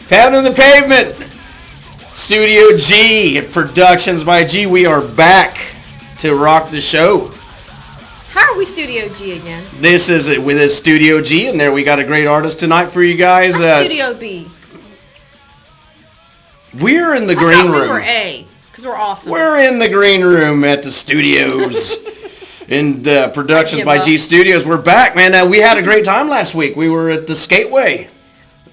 Pounding the pavement. Studio G, Productions by G. We are back to rock the show. How are we Studio G again? This is it with a Studio G, and there we got a great artist tonight for you guys. Studio B. We're in the green room. We were A, because we're awesome. We're in the green room at the studios. In Productions by G Studios. We're back, man. We had a great time last week. We were at the Skateway.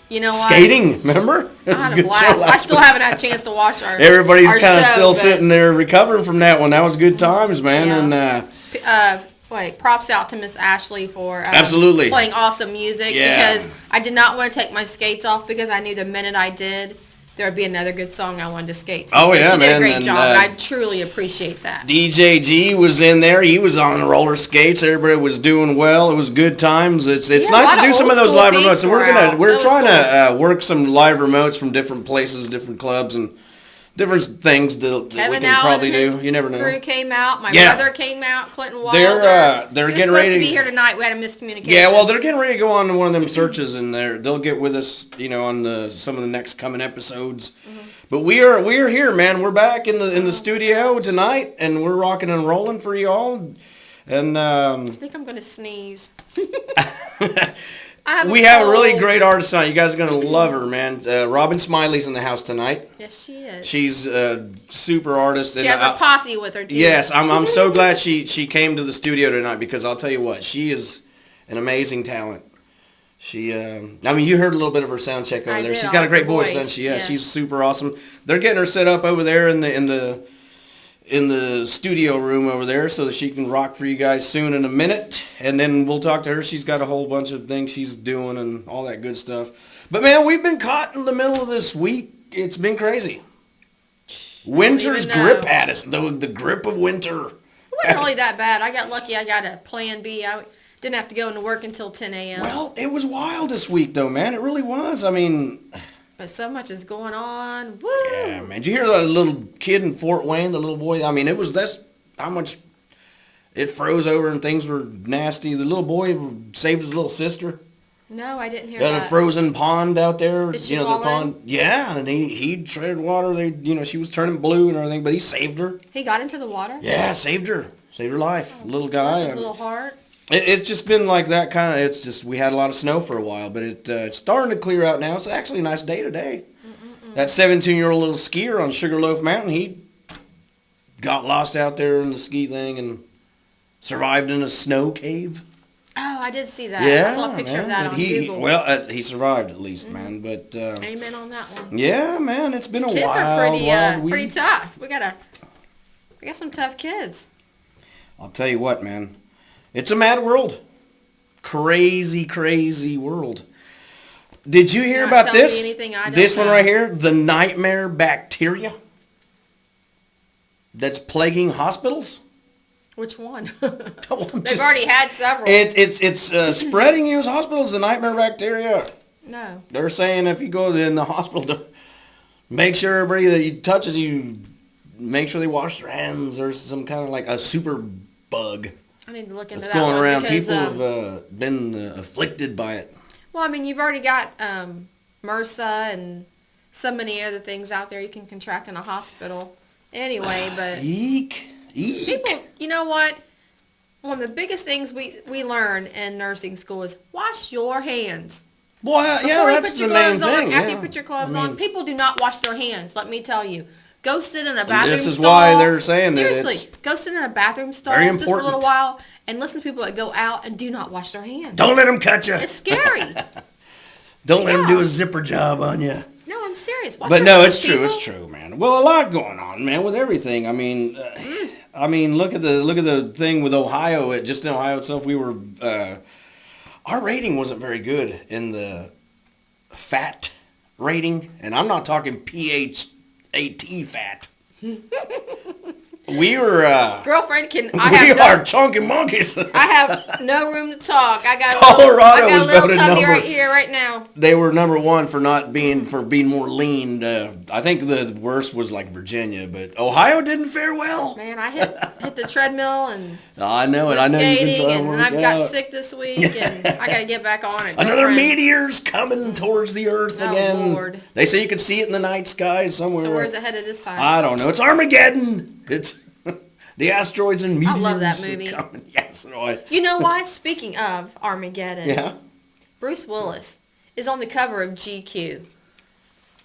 You know what? Skating, remember? I had a blast. I still haven't had a chance to watch our Everybody's our kind of show, still sitting there recovering from that one. That was good times, man. Yeah. And props out to Miss Ashley for absolutely playing awesome music. Yeah. Because I did not want to take my skates off because I knew the minute I did, there would be another good song I wanted to skate to. Oh, so yeah, she did a great and, job, and I truly appreciate that. DJ G was in there. He was on roller skates. Everybody was doing well. It was good times. It's nice to do some of those live remotes. And we're trying to work some live remotes from different places, different clubs, and different things that we can probably do. You never know. Crew came out. My brother came out. Clinton Wilder. They're getting ready to be here tonight. We had a miscommunication. Yeah, well, they're getting ready to go on to one of them searches, and they'll get with us, on some of the next coming episodes. Mm-hmm. But we're here, man. We're back in the studio tonight, and we're rocking and rolling for y'all. And I think I'm gonna sneeze. We have a really great artist tonight. You guys are going to love her, man. Robin Smiley's in the house tonight. Yes, she is. She's a super artist. She has a posse with her, too. Yes, I'm so glad she came to the studio tonight because I'll tell you what, she is an amazing talent. She, you heard a little bit of her sound check over there. She's got a great voice, doesn't she? Yeah, yes. She's super awesome. They're getting her set up over there in the studio room over there so that she can rock for you guys soon in a minute. And then we'll talk to her. She's got a whole bunch of things she's doing and all that good stuff. But, man, we've been caught in the middle of this week. It's been crazy. Winter's grip had us, the grip of winter. It wasn't really that bad. I got lucky. I got a plan B. I didn't have to go into work until 10 a.m. Well, it was wild this week, though, man. It really was. But so much is going on. Woo! Yeah, man. Did you hear the little kid in Fort Wayne, the little boy? That's how much it froze over and things were nasty. The little boy saved his little sister. No, I didn't hear that. In a frozen pond out there. Did she fall the pond. In? Yeah, and he treaded water. She was turning blue and everything, but he saved her. He got into the water? Yeah, saved her life. Little guy. Bless his little heart. It's just been like that kind of. It's just we had a lot of snow for a while, but it's starting to clear out now. It's actually a nice day today. That 17-year-old little skier on Sugarloaf Mountain, he got lost out there in the ski thing and survived in a snow cave. Oh, I did see that. Yeah, I saw a picture of that on Google. Well, he survived at least, man. But amen on that one. Yeah, man, it's been These a wild, kids are wild pretty tough. We got some tough kids. I'll tell you what, man. It's a mad world. Crazy, crazy world. Did you hear about this? This one right here, the nightmare bacteria that's plaguing hospitals. Which one? They've already had several. It's spreading in hospitals. The nightmare bacteria. No. They're saying if you go in the hospital, make sure everybody that touches you, make sure they wash their hands. There's some kind of like a super bug. I need to look into that's that going one around. because, people have been afflicted by it. Well, you've already got MRSA and so many other things out there you can contract in a hospital. Anyway, but Eek. People, you know what? One of the biggest things we learn in nursing school is wash your hands. Well, yeah, that's the main thing. After you put your gloves on, people do not wash their hands. Let me tell you. Go sit in a bathroom stall. This is why they're saying that. Seriously, go sit in a bathroom stall just for a little while and listen to people that go out and do not wash their hands. Don't let them cut you. It's scary. Don't let them do a zipper job on you. No, I'm serious. But no, it's true. It's true, man. Well, a lot going on, man, with everything. Look at the thing with Ohio. Just in Ohio itself, we were our rating wasn't very good in the fat rating, and I'm not talking pH AT fat. We were, Girlfriend, we are chunky monkeys. I have no room to talk. I got Colorado a was little voted tummy number. right here, right now. They were number one for being more lean. I think the worst was like Virginia, but Ohio didn't fare well. Man, I hit the treadmill and I know it. went I know you've been skating, trying to and work I've got out. sick this week, and I got to get back on it. Another Girlfriend. meteor's coming towards the Earth Oh, again. Lord. They say you can see it in the night sky somewhere. So where's it headed this time? I don't know. It's Armageddon. It's the asteroids and meteors. I love that are movie. coming. Yes, no, You know what? Speaking of Armageddon, yeah, Bruce Willis is on the cover of GQ.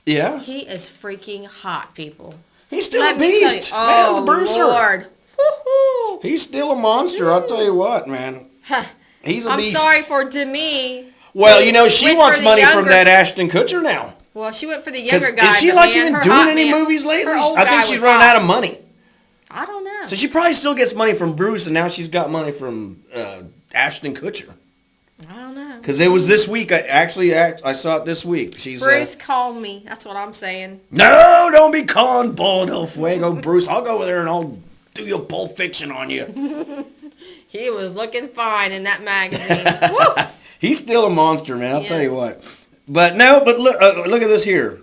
yeah. He is freaking hot, people. He's still Let a me tell you- beast, man. The Brucer. Lord. Woo-hoo. He's still a monster. I'll tell you what, man. He's a I'm beast. sorry for Demi. Well, you know, she Went wants for the money from younger- that Ashton Kutcher now. Well, she went for the 'Cause younger guy. is she but like man, even her doing hot any man- movies lately? her old I guy think she's was run hot. out of money. I don't know. So she probably still gets money from Bruce, and now she's got money from Ashton Kutcher. I don't know. Because it was this week. I saw it this week. She's Bruce called me. That's what I'm saying. no, don't be calling Paul Del Fuego, Bruce. I'll go over there and I'll do your Pulp Fiction on you. He was looking fine in that magazine. Woo! He's still a monster, man. I'll He tell you is. what. But no, but look at this here.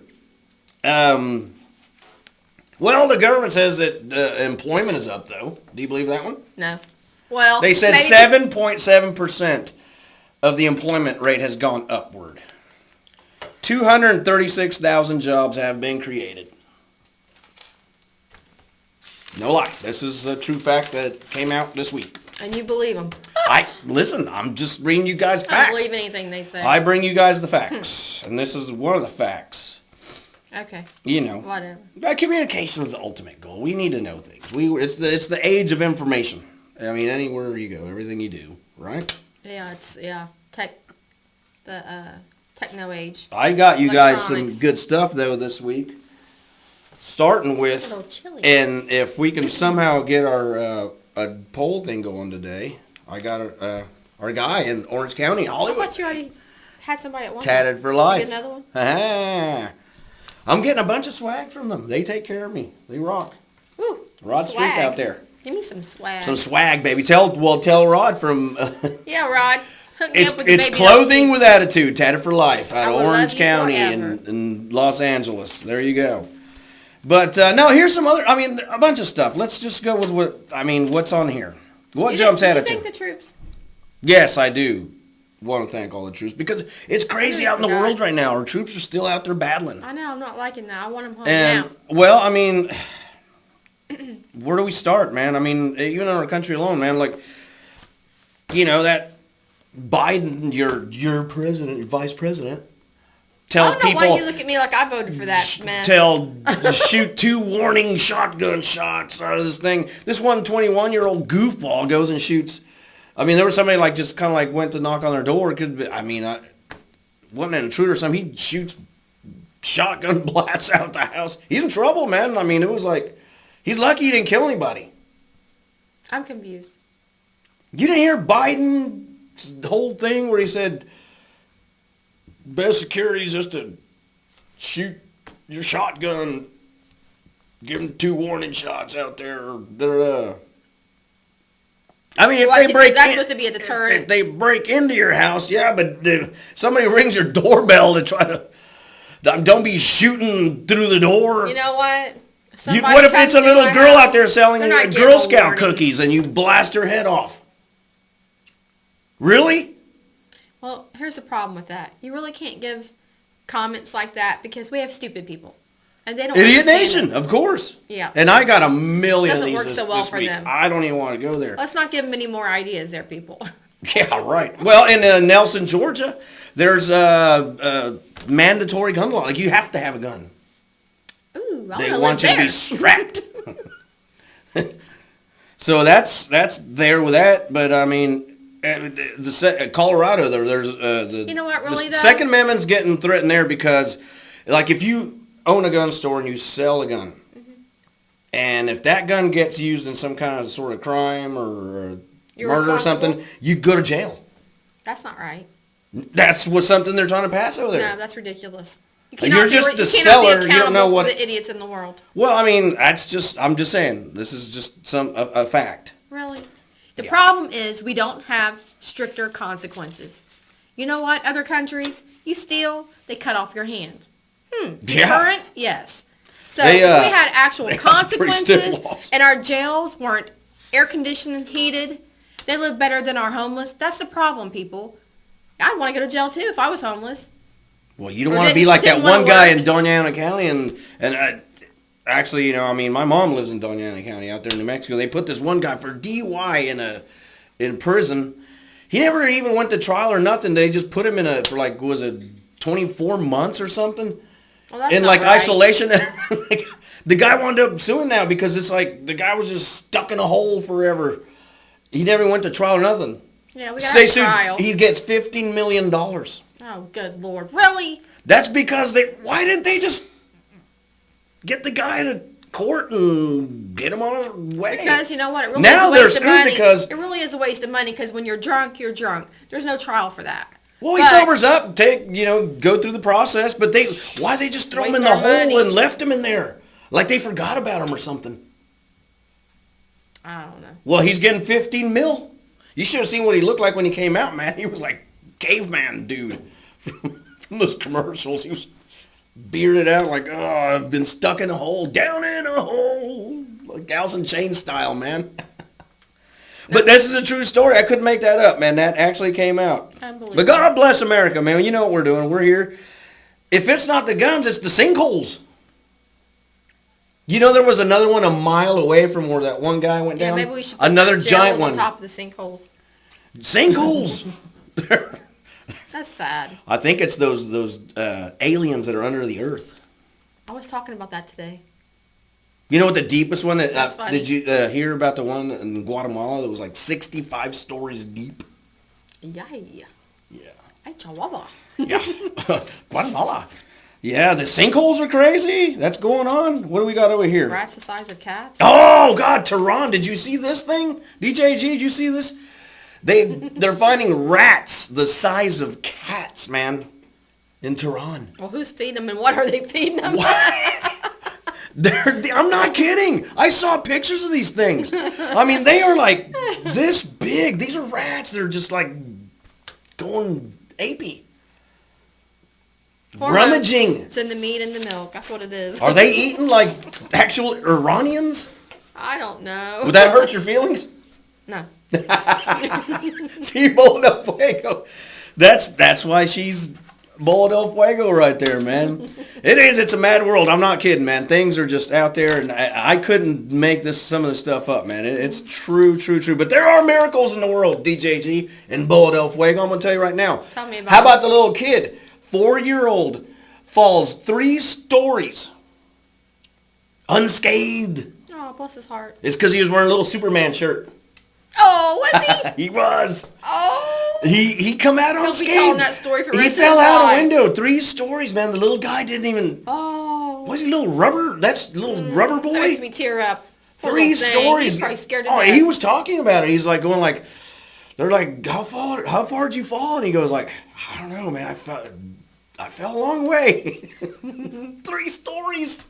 Well, the government says that employment is up, though. Do you believe that one? No. Well, They said maybe- 7.7% of the employment rate has gone upward. 236,000 jobs have been created. No lie. This is a true fact that came out this week. And you believe them. Listen, I'm just bringing you guys I facts. don't believe anything they say. I bring you guys the facts, and this is one of the facts. Okay. You know, Whatever. but communication is the ultimate goal. We need to know things. It's the age of information. I mean, anywhere you go, everything you do, right? Yeah, it's techno age. I got you guys some Electronics. good stuff though this week. Starting A with, little chilly. and if we can somehow get our a poll thing going today, I got our guy in Orange County, I Hollywood, thought you already had somebody at one. tatted for Did life. you get another one? Ah, I'm getting a bunch of swag from them. They take care of me. They rock. Woo. Rod Street Swag. out there. Give me some swag. Some swag, baby. Tell Rod from. Yeah, Rod. Hook me up with the It's baby clothing doll. with attitude, tatted for life, out I of will Orange love you County forever. in Los Angeles. There you go. But no, here's some other. I mean, a bunch of stuff. Let's just go with what's on here. What jumps Did out you at you? thank the troops? Yes, I do want to thank all the troops because it's crazy out in the forgot. world right now. Our troops are still out there battling. I know, I'm not liking that. I want them home And now. well, I mean, where do we start, man? I mean, even in our country alone, man, like, you know, that Biden, your president, your vice president, tells I don't know people why you look at me like I voted for that mess. shoot 2 warning shotgun shots out of this thing. This 21-year-old goofball goes and shoots. I mean, there was somebody like just kind of like went to knock on their door. It could be, I mean, wasn't an intruder or something. He shoots shotgun blasts out the house. He's in trouble, man. I mean, it was like, he's lucky he didn't kill anybody. I'm confused. You didn't hear Biden's whole thing where he said, best security is just to shoot your shotgun, give them 2 warning shots out there. I mean, if Well, they break that's in, supposed to be a deterrent. if they break into your house, yeah, but if somebody rings your doorbell to try to, don't be shooting through the door. You know what? What if it's a little girl out there selling They're not getting Girl a Scout warning. cookies and you blast her head off? Really? Well, here's the problem with that. You really can't give comments like that because we have stupid people. And they don't Idiot understand Nation, of course. Yeah. And I got a million of Doesn't these work this, so well this for week. them. I don't even want to go there. Let's not give them any more ideas there, people. Yeah, right. Well, in Nelson, Georgia, there's a mandatory gun law. Like, you have to have a gun. Ooh, I They want want to you live to be there. strapped. So that's there with that. But, I mean, Colorado, there's the, You know what, really, the though? Second Amendment's getting threatened there because, like, if you own a gun store and you sell a gun, and if that gun gets used in some kind of sort of crime or You're murder or something, responsible? you go to jail. That's not right. That's what something they're trying to pass over there. No, that's ridiculous. You're just the seller. You don't know what for the idiots in the world. Well, I mean, I'm just saying. This is just a fact. Really? The problem is we don't have stricter consequences. You know what? Other countries, you steal, they cut off your hand. Current? Yes. So if we had actual consequences and our jails weren't air conditioned and heated, they live better than our homeless. That's the problem, people. I'd want to go to jail too if I was homeless. Well, you don't want to be like that one guy in Doña County, and actually, you know, I mean, my mom lives in Doña County out there in New Mexico. They put this one guy for DUI in prison. He never even went to trial or nothing. They just put him in for like, was it 24 months or something? Well, that's in not like right. isolation. The guy wound up suing now because it's like the guy was just stuck in a hole forever. He never went to trial or nothing. Yeah, we got a trial. He gets $15 million. Oh, good Lord. Really? That's because why didn't they just get the guy to court and get him on his way? Because you know what? It really now is a they're waste of screwed money. because It really is a waste of money because when you're drunk, you're drunk. There's no trial for that. Well, he sobers up, go through the process, but why they just throw him in the hole and left him in there? Like they forgot about him or something. I don't know. Well, he's getting 15 mil. You should have seen what he looked like when he came out, man. He was like caveman dude from those commercials. He was bearded out like, oh, I've been stuck in a hole, down in a hole, like Alice in Chains style, man. But this is a true story. I couldn't make that up, man. That actually came out. But God bless America, man. You know what we're doing. We're here. If it's not the guns, it's the sinkholes. You know there was another one a mile away from where that one guy went down? Yeah, maybe we should put another giant one on top of the sinkholes. Sinkholes. That's sad. I think it's those aliens that are under the earth. I was talking about that today. You know what the deepest one? That's funny. Did you hear about the one in Guatemala that was like 65 stories deep? Yeah. Yeah. Ay, Chihuahua. Yeah. Guatemala. Yeah, the sinkholes are crazy. That's going on. What do we got over here? Rats the size of cats. Oh, God, Tehran. Did you see this thing? DJG, did you see this? They're finding rats the size of cats, man, in Tehran. Well, who's feeding them and what are they feeding them? What? I'm not kidding. I saw pictures of these things. I mean, they are like this big. These are rats. They're just like going apey. Rummaging. It's in the meat and the milk. That's what it is. Are they eating like actual Iranians? I don't know. Would that hurt your feelings? No. See, Bola del Fuego. That's why she's Bola del Fuego right there, man. It is. It's a mad world. I'm not kidding, man. Things are just out there, and I couldn't make some of this stuff up, man. It's true. But there are miracles in the world, DJG and Bola del Fuego. I'm going to tell you right now. Tell me about How about the little kid, 4-year-old, falls 3 stories unscathed? Oh, bless his heart. It's because he was wearing a little Superman shirt. Oh, was he? He was. Oh. He come out He'll unscathed. be telling that story for the He rest fell of his out life. a window. 3 stories, man. The little guy didn't even. Oh. Was he a little rubber? That's little rubber boy. That makes me tear up. Poor 3 little thing. stories. He's probably scared to Oh, death. he was talking about it. He's like going like, they're like, how far did you fall? And he goes like, I don't know, man. I fell a long way. 3 stories.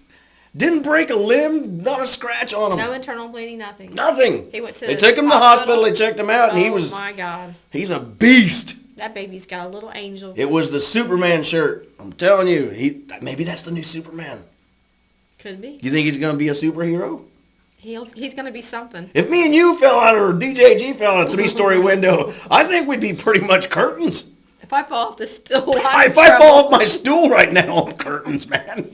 Didn't break a limb, not a scratch on him. No internal bleeding, nothing. Nothing. He went to They took him to the hospital. They checked him out, and he was. Oh my God. He's a beast. That baby's got a little angel. It was the Superman shirt. I'm telling you, maybe that's the new Superman. Could be. You think he's gonna be a superhero? He's gonna be something. If me and you fell out, or DJG fell out a 3-story window, I think we'd be pretty much curtains. If I fall off the stool, If I fall off my stool right now, I'm curtains, man.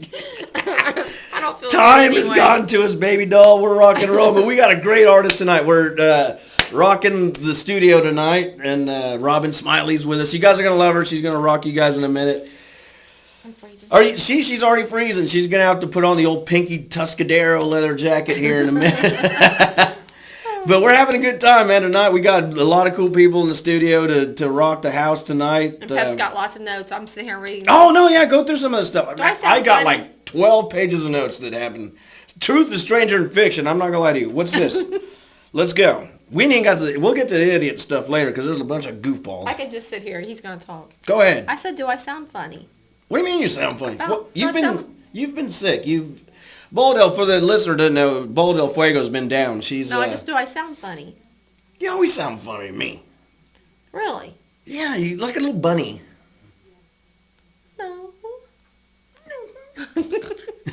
I don't feel Time good has anyway. gone to us, baby doll. We're rock and roll, but we got a great artist tonight. We're rocking the studio tonight, and Robin Smiley's with us. You guys are gonna love her. She's gonna rock you guys in a minute. I'm freezing. She's already freezing. She's gonna have to put on the old Pinky Tuscadero leather jacket here in a minute. But we're having a good time, man, tonight. We got a lot of cool people in the studio to rock the house tonight. And Pep's got lots of notes. I'm sitting here reading. Oh, no, yeah, go through some of the stuff. I got funny? like 12 pages of notes that happened. Truth is stranger than fiction. I'm not going to lie to you. What's this? Let's go. We'll get to the idiot stuff later because there's a bunch of goofballs. I can just sit here. He's going to talk. Go ahead. I said, do I sound funny? What do you mean you sound funny? Well, you've been sick. For the listener to know, Bola del Fuego's been down. She's No, do I sound funny? You always sound funny to me. Really? Yeah, you like a little bunny. No.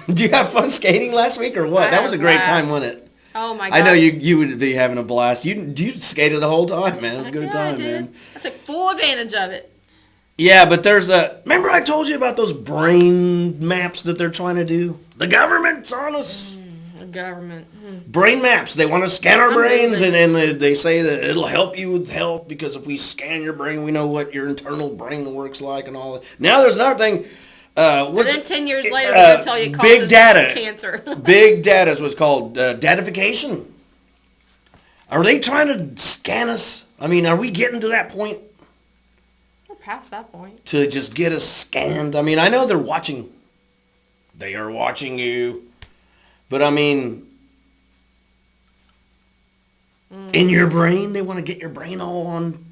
Did you have fun skating last week or what? That was a great time, wasn't it? Oh my gosh. I know you would be having a blast. You skated the whole time, man. It was a good time, man. I took full advantage of it. Yeah, but remember I told you about those brain maps that they're trying to do? The government's on us. The government. Brain maps. They want to scan our brains, and then they say that it'll help you with health because if we scan your brain, we know what your internal brain works like and all that. Now there's another thing. And then 10 years later, they're going to tell you it causes cancer. Big data is what's called datification. Are they trying to scan us? I mean, are we getting to that point? We're past that point. To just get us scanned? I mean, I know they're watching. They are watching you. But I mean, in your brain, they want to get your brain all on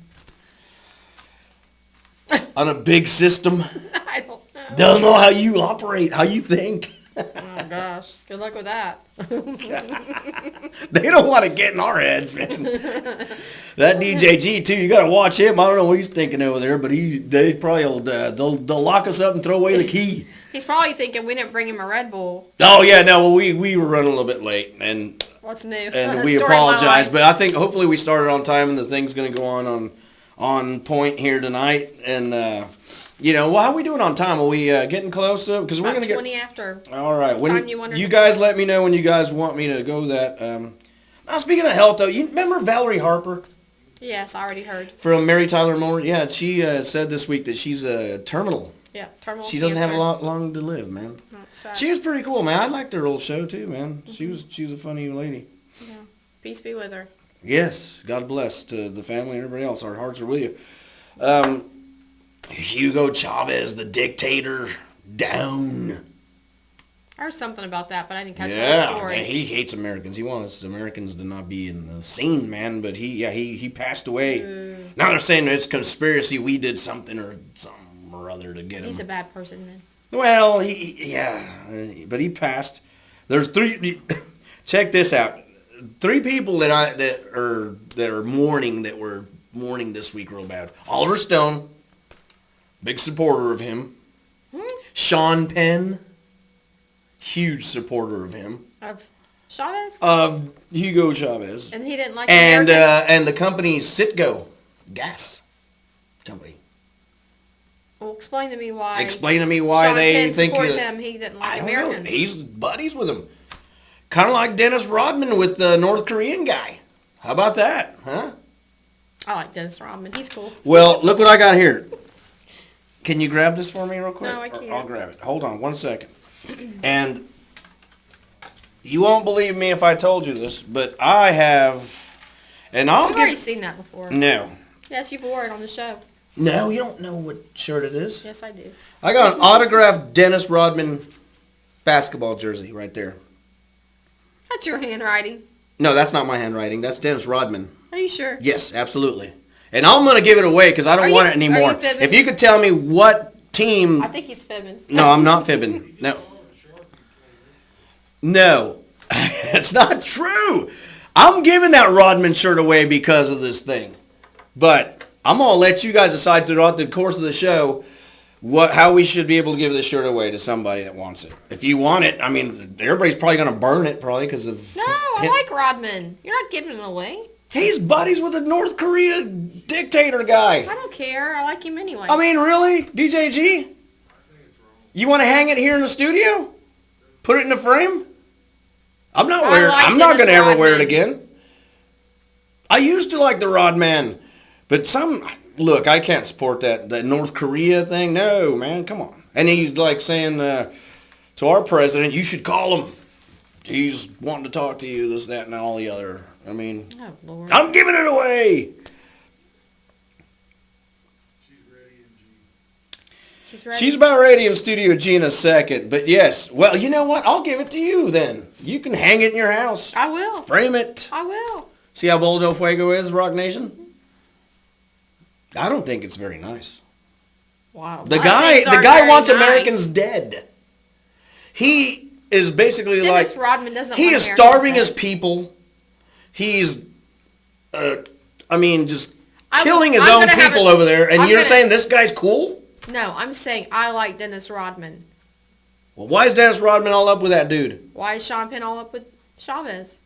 a big system. I don't know. Don't know how you operate, how you think. Oh gosh, good luck with that. They don't want to get in our heads, man. That DJG too, you got to watch him. I don't know what he's thinking over there, but they probably will. They'll lock us up and throw away the key. He's probably thinking we didn't bring him a Red Bull. Oh yeah, no, well, we were running a little bit late, and what's new? And we apologize, but I think hopefully we started on time, and the thing's going to go on point here tonight, and. Well, how are we doing on time? Are we getting close to? Because we're going to get 20 after. All right. When you guys let me know when you guys want me to go that. Now, speaking of health, though, you remember Valerie Harper? Yes, I already heard. From Mary Tyler Moore? Yeah, she said this week that she's terminal. Yeah, terminal She doesn't have a lot long to live, man. She was pretty cool, man. I liked her old show, too, man. Mm-hmm. She's a funny lady. Yeah. Peace be with her. Yes. God bless to the family and everybody else. Our hearts are with you. Hugo Chavez, the dictator, down. I heard something about that, but I didn't catch the story. Yeah, he hates Americans. He wants Americans to not be in the scene, man. But he passed away. Now they're saying it's conspiracy. We did something or other to get him. He's a bad person then. Well, but he passed. There's 3. Check this out. 3 people that are mourning that were mourning this week real bad. Oliver Stone. Big supporter of him. Sean Penn. Huge supporter of him. Of Chavez? Of Hugo Chavez. And he didn't like Americans? And the company Citgo Gas Company. Well, explain to me why. Sean they Penn think him. He didn't like Americans. Know. He's buddies with him. Kind of like Dennis Rodman with the North Korean guy. How about that, huh? I like Dennis Rodman. He's cool. Well, look what I got here. Can you grab this for me real quick? No, I can't. I'll grab it. Hold on 1 second. And you won't believe me if I told you this, but I have, and I've already seen that before. No. Yes, you've wore it on the show. No, you don't know what shirt it is? Yes, I do. I got an autographed Dennis Rodman basketball jersey right there. That's your handwriting. No, that's not my handwriting. That's Dennis Rodman. Are you sure? Yes, absolutely. And I'm going to give it away because I don't want it anymore. Are you fibbing? If you could tell me what team... I think he's fibbing. No, I'm not fibbing. No. It's not true. I'm giving that Rodman shirt away because of this thing. But I'm going to let you guys decide throughout the course of the show how we should be able to give this shirt away to somebody that wants it. If you want it, I mean, everybody's probably going to burn it probably because of... No, I like Rodman. You're not giving it away. He's buddies with the North Korea dictator guy. I don't care. I like him anyway. I mean, really? DJG? You want to hang it here in the studio? Put it in the frame? I'm not going to ever wear it again. I used to like the Rodman, but look, I can't support that North Korea thing. No, man, come on. And he's like saying to our president, you should call him. He's wanting to talk to you, this, that, and all the other. I mean, oh, Lord. I'm giving it away. She's about ready in Studio G in a second. But yes, well, you know what? I'll give it to you then. You can hang it in your house. I will. Frame it. I will. See how Bola del Fuego is, Rock Nation? I don't think it's very nice. Wow. The guy wants Americans dead. He is basically Dennis Rodman doesn't he want is Americans starving dead. his people. He's, just killing his own people over there. And you're saying this guy's cool? No, I'm saying I like Dennis Rodman. Well, why is Dennis Rodman all up with that dude? Why is Sean Penn all up with Chavez?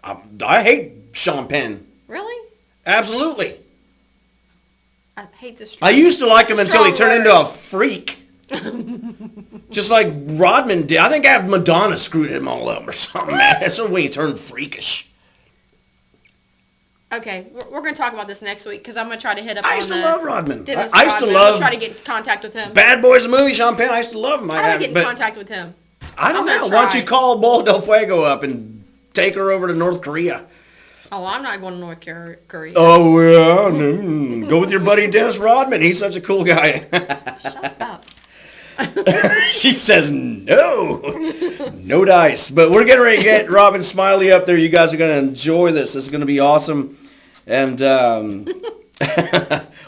I hate Sean Penn. Really? Absolutely. I hate the strong. I used to like him until he turned into a freak. Just like Rodman did. I think Madonna screwed him all up or something, man. That's when he turned freakish. Okay, we're going to talk about this next week because I'm going to try to hit up I used to love Rodman. I used to love... I'm try to get in contact with him. Bad Boys the movie, Sean Penn. I used to love him. How do I get in contact with him? I don't know. Why don't you call Bola Del Fuego up and take her over to North Korea? Oh, I'm not going to North Korea. Oh, yeah. Go with your buddy Dennis Rodman. He's such a cool guy. Shut up. She says no dice. But we're getting ready to get Robin Smiley up there. You guys are going to enjoy this. This is going to be awesome. And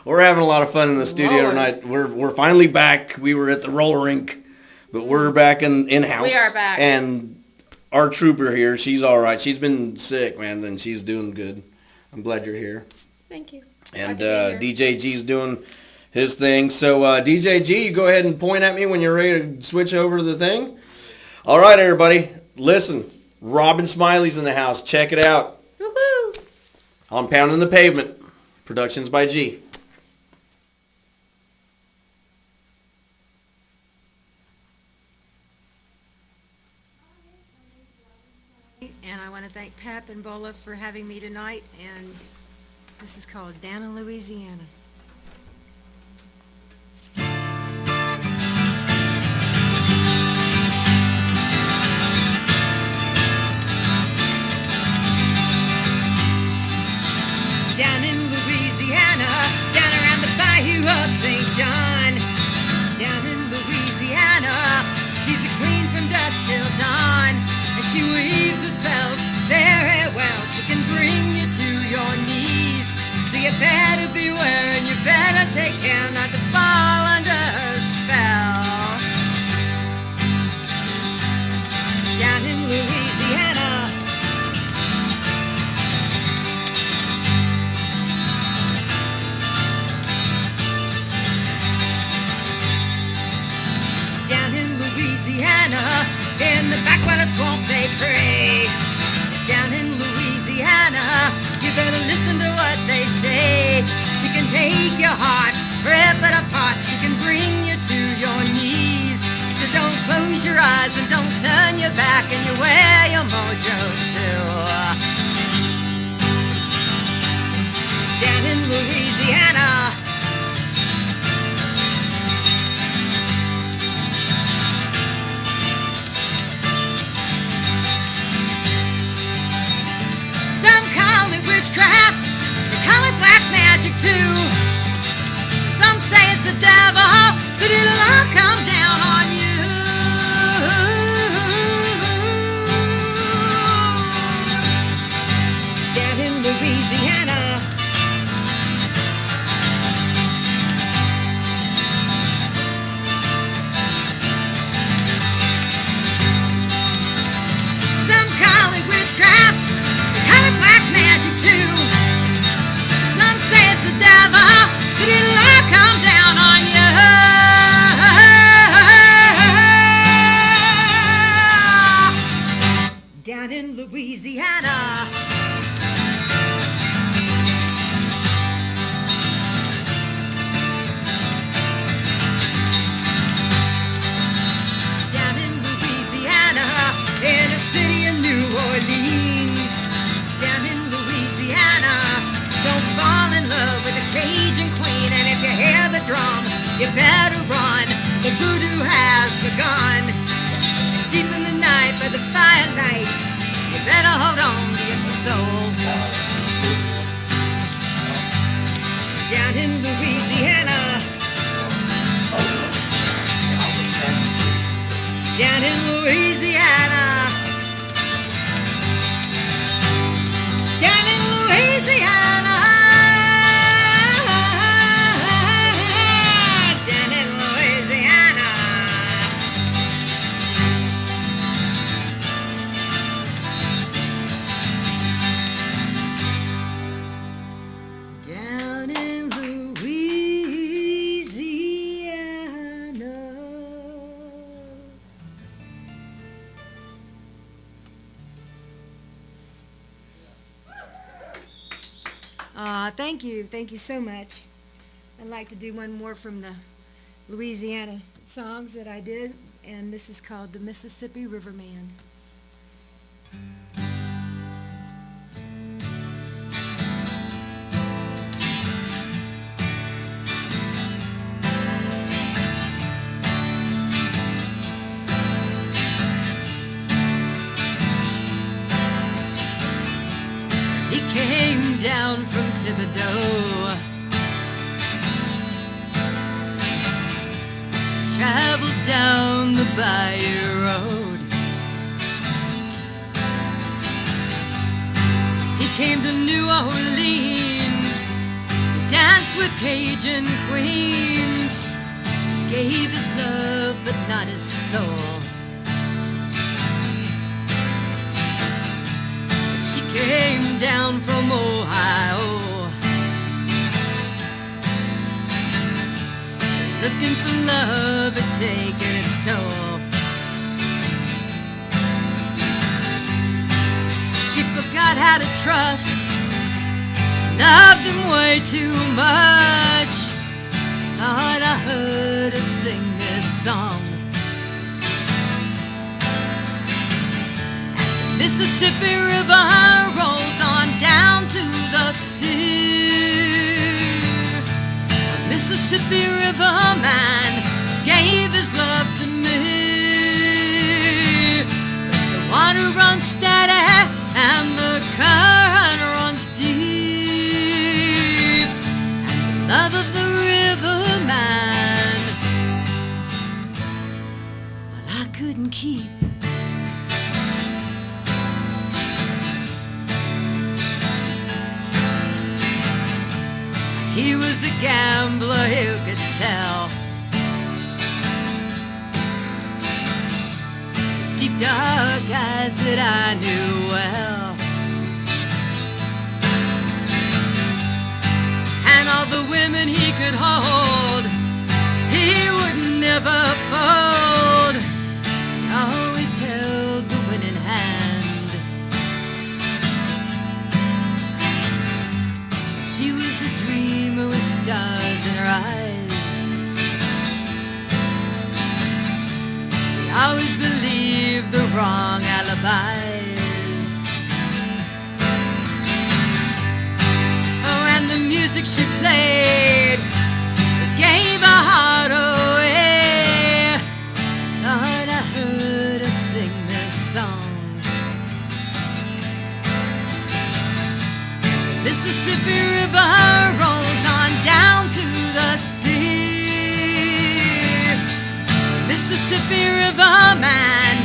we're having a lot of fun in the studio tonight. We're finally back. We were at the roller rink, but we're back in-house. We are back. And our trooper here, she's all right. She's been sick, man, and she's doing good. I'm glad you're here. Thank you. And DJ G's doing his thing. So DJ G, you go ahead and point at me when you're ready to switch over to the thing. All right, everybody, listen. Robin Smiley's in the house. Check it out. Woohoo! On Pounding the Pavement. Productions by G. And I want to thank Pep and Bola for having me tonight. And this is called Down in Louisiana. Down in Louisiana, down around the bayou of St. John. Down in Louisiana, she's a queen from dusk till dawn. And she weaves her spells very well. She can bring you to your knees. So you better beware and you better take care not to fall under her spell. Down in Louisiana. In the backwater swamp they pray. Down in Louisiana, you better listen to what they say. She can take your heart, rip it apart. She can bring you to your knees. So don't close your eyes and don't turn your back, and you wear your mojo too. Down in Louisiana. Some call it witchcraft, they call it black magic too. Some say it's the devil, but it'll all come down on you. Down in Louisiana. Some call it witchcraft, black magic too. Some say it's the devil, but it'll all come down on you. Down in Louisiana. Down in Louisiana, in a city of New Orleans. Down in Louisiana, don't fall in love with a Cajun queen. And if you hear the drum, you better run. The voodoo has begun. Deep in the night by the firelight, you better hold on to your soul. Thank you. Thank you so much. I'd like to do one more from the Louisiana songs that I did, and this is called The Mississippi Riverman. He came down from Thibodeau, traveled down the Bayou Road. He came to New Orleans, danced with Cajun queens, gave his love but not his soul. She came down from Ohio, looking for love had taken its toll. She forgot how to trust, she loved him way too much. Thought I heard her sing this song. And the Mississippi River rolls on down to the sea. Mississippi River man gave his love to me. But the water runs steady and the current runs deep. And the love of the river man, well, I couldn't keep. He was a gambler, who could tell. Deep dark eyes that I knew well. And all the women he could hold, he would never fold. He always held the winning hand. She was a dreamer with stars in her eyes. She always believed the wrong alibis. Oh, and the music she played, it gave her heart away. Thought I heard her sing this song. Mississippi River rolls on down to the sea. Mississippi River man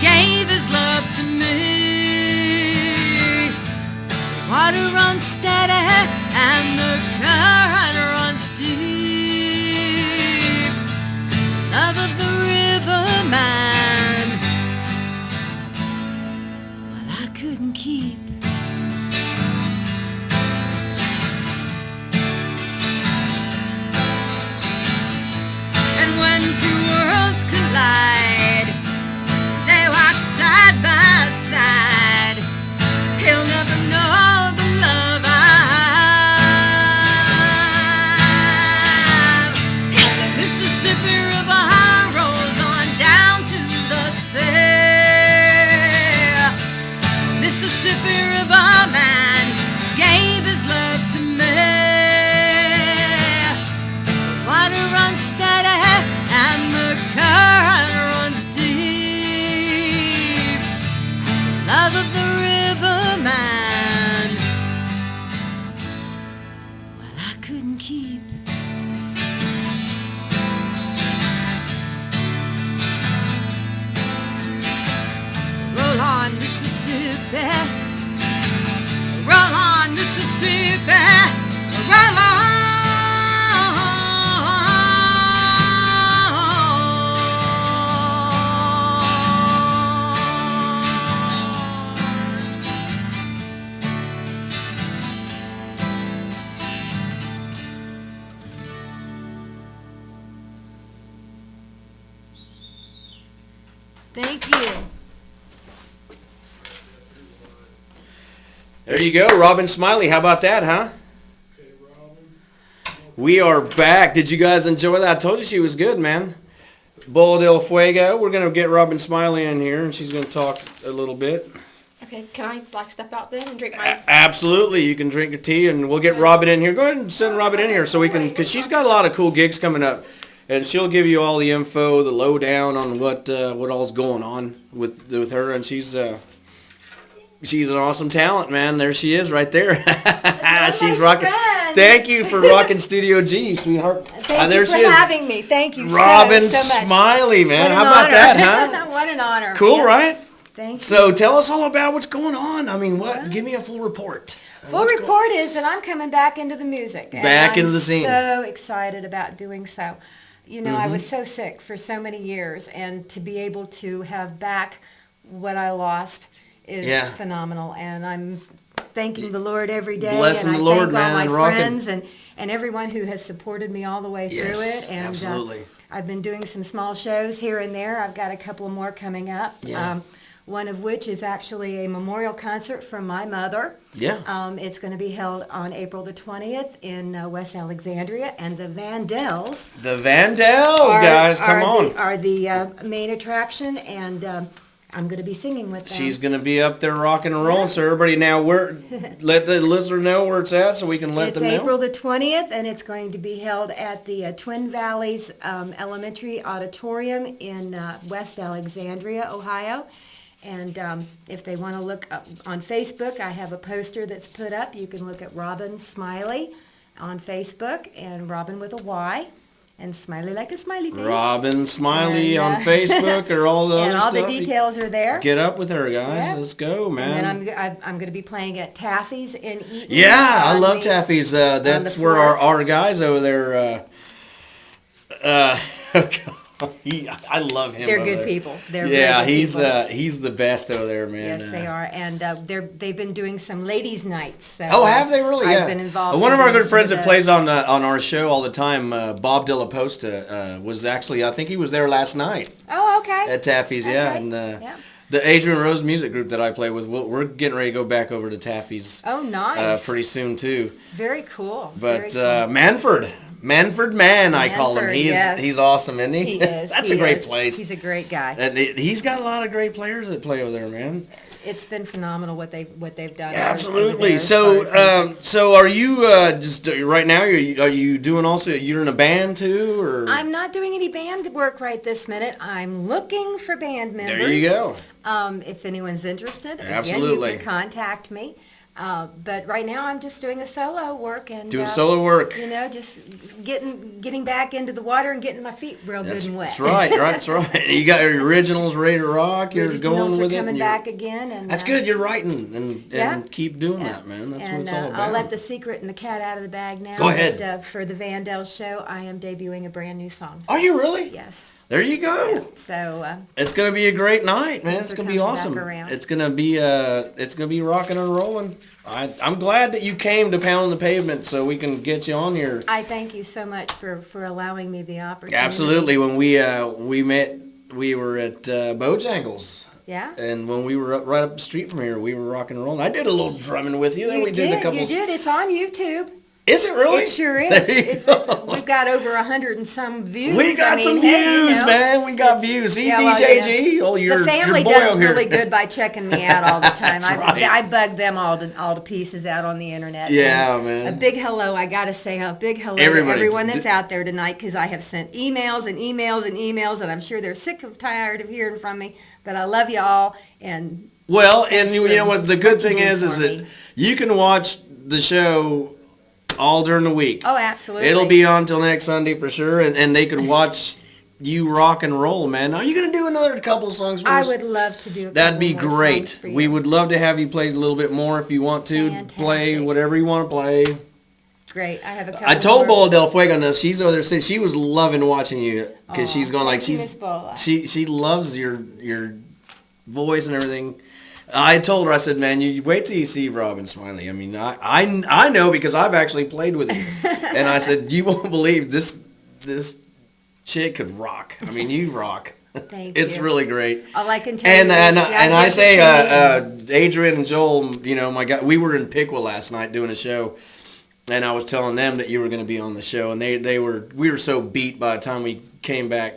gave his love to me. The water runs steady and the current runs deep. Love of the river man, well, I couldn't keep. When two worlds collide, they walk side by side. He'll never know the love I have. And the Mississippi River rolls on down to the sea. Mississippi River man gave his love to me. The water runs steady and the current runs deep. The love of the river man, well, I couldn't keep. Roll on, Mississippi. Roll on, Mississippi. Roll on. Thank you. There you go, Robin Smiley. How about that, huh? We are back. Did you guys enjoy that? I told you she was good, man. Bola del Fuego. We're going to get Robin Smiley in here, and she's going to talk a little bit. Okay, can I like step out then and drink my... Absolutely. You can drink a tea, and we'll get Robin in here. Go ahead and send Robin in here so we can, because she's got a lot of cool gigs coming up. And she'll give you all the info, the lowdown on what all's going on with her, and she's an awesome talent, man. There she is, right there. She's rocking. Thank you for rocking Studio G, sweetheart. Thank you for having me. Thank you Robin so much. Smiley, man. How about that, huh? What an honor. Cool, man. right? Thank you. So tell us all about what's going on. I mean, what? Give me a full report. Full report is that I'm coming back into the music. Back into the scene. I'm so excited about doing so. You know, I was so sick for so many years, and to be able to have back what I lost is phenomenal. And I'm thanking the Lord every day. Blessing and I the Lord, thank all man, my friends and everyone who has supported me all the way through it. And absolutely. I've been doing some small shows here and there. I've got a couple more coming up. Yeah. One of which is actually a memorial concert from my mother. Yeah. It's going to be held on April the 20th in West Alexandria, and the Vandals. The Vandals, guys, come on. Are the main attraction, and I'm going to be singing with them. She's going to be up there rocking and rolling, so everybody now, let the listener know where it's at so we can let them know. It's April the 20th, and it's going to be held at the Twin Valleys Elementary Auditorium in West Alexandria, Ohio. And if they want to look up on Facebook, I have a poster that's put up. You can look at Robin Smiley on Facebook, and Robin with a Y, and Smiley like a smiley face. Robin Smiley on Facebook, or all the and other all stuff. the details are there. Get up with her, guys. Yeah. Let's go, man. And then I'm going to be playing at Taffy's in Eaton. Yeah, I love Taffy's. That's where our guys over there. I love him. They're good people. They're he's the best over there, man. Yes, they are, and they've been doing some ladies' nights. So, have they really? I've been involved. One of our good friends that plays on our show all the time, Bob De La Posta, was actually, I think he was there last night. Oh, okay. At Taffy's, and the Adrian Rose music group that I play with, we're getting ready to go back over to Taffy's. Oh, nice. Pretty soon too. Very cool. But Manford Man, I call him. He's awesome, isn't he? He is. That's a great place. He's a great guy. He's got a lot of great players that play over there, man. It's been phenomenal what they've done. Absolutely. So are you just right now? Are you doing also? You're in a band too, or? I'm not doing any band work right this minute. I'm looking for band members. There you go. If anyone's interested, absolutely, again, you can contact me. But right now I'm just doing a solo work and doing solo work. You know, just getting back into the water and getting my feet real good and wet. That's right. That's right. You got your originals ready to rock. You're going with it. Coming back again, and that's good. You're writing and keep doing that, man. That's what it's all about. I'll let the secret and the cat out of the bag now. Go ahead. But, for the Vandal show, I am debuting a brand new song. Are you really? Yes. There you go. Yeah. So it's gonna be a great night, man. It's gonna be awesome. It's gonna be rocking and rolling. I'm glad that you came to Pound the Pavement so we can get you on here. I thank you so much for allowing me the opportunity. Absolutely. When we met, we were at Bojangles. Yeah. And when we were right up the street from here, we were rocking and rolling. I did a little drumming with you. Then we did a couple. You did. It's on YouTube. Is it really? It sure is. We've got over 100 and some views. We got some views, man. We got views. See, DJG. Oh, the family does really good by checking me out all the time. I bug them all to pieces out on the internet. Yeah, and man. A big hello. I got to say a big hello to everyone that's out there tonight, because I have sent emails and emails and emails, and I'm sure they're sick of tired of hearing from me. But I love you all. And you know what the good thing is that you can watch the show all during the week. Oh, absolutely. It'll be on till next Sunday for sure, and they could watch you rock and roll, man. Are you going to do another couple songs for us? I would love to do a couple That'd be more great. songs for you. We would love to have you play a little bit more if you want to. Fantastic. Play whatever you want to play. Great. I have a couple I told more. Bola del Fuego on this. She's over there saying she was loving watching you because she's going like Miss Bola. she loves your voice and everything. I told her, I said, man, you wait till you see Robin Smiley. I mean, I know because I've actually played with you. And I said, you won't believe this chick could rock. I mean, you rock. Thank you. It's really great. All I can tell you is and I say, Adrian and Joel, you know, my God, we were in Piqua last night doing a show. and I was telling them that you were going to be on the show, and we were so beat by the time we came back,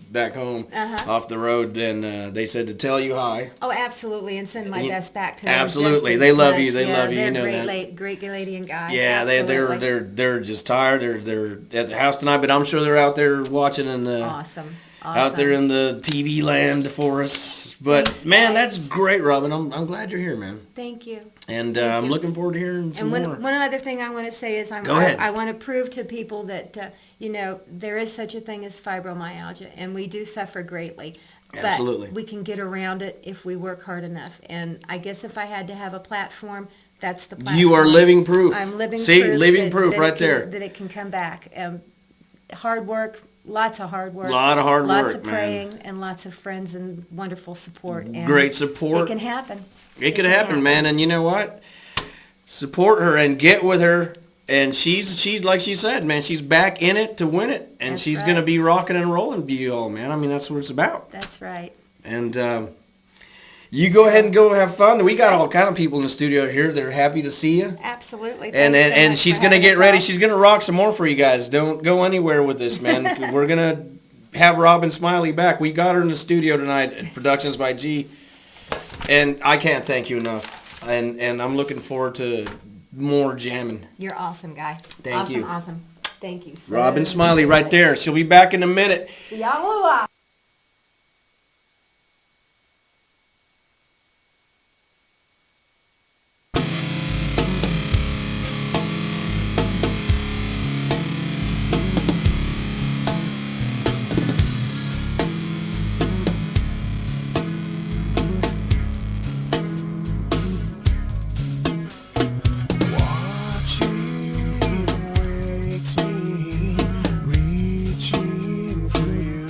back home off the road, and they said to tell you hi. Oh, absolutely, and send my best back to them. Absolutely, they love you. They love you. They're you know great lady and guy. Yeah, they're just tired. They're at the house tonight, but I'm sure they're out there watching in the out there in the TV land for us. But Thanks, man, guys. that's great, Robin. I'm glad you're here, man. Thank you. And I'm looking forward to hearing some more. One other thing I want to say is Go ahead. I want to prove to people that, there is such a thing as fibromyalgia, and we do suffer greatly. Absolutely. But we can get around it if we work hard enough. And I guess if I had to have a platform, that's the platform. You are living proof. I'm living See, proof. living proof right there. That it can come back. Hard work. Lots of hard work. Lot of hard lots work, of praying, and lots of friends and wonderful support. And great support. It can happen. It could happen, man. And you know what? Support her and get with her. And she's like she said, man, she's back in it to win it. And That's she's right. going to be rocking and rolling for you all, man. I mean, that's what it's about. That's right. And you go ahead and go have fun. We got all kind of people in the studio here that are happy to see you. Absolutely. And Thanks so and much she's for going to having get us ready. on. She's going to rock some more for you guys. Don't go anywhere with this, man. We're going to have Robin Smiley back. We got her in the studio tonight at Productions by G. And I can't thank you enough. And I'm looking forward to more jamming. You're awesome, guy. Thank you. Awesome. Thank you so Robin Smiley much. right there. She'll be back in a minute. See y'all in a little while. Reaching for you.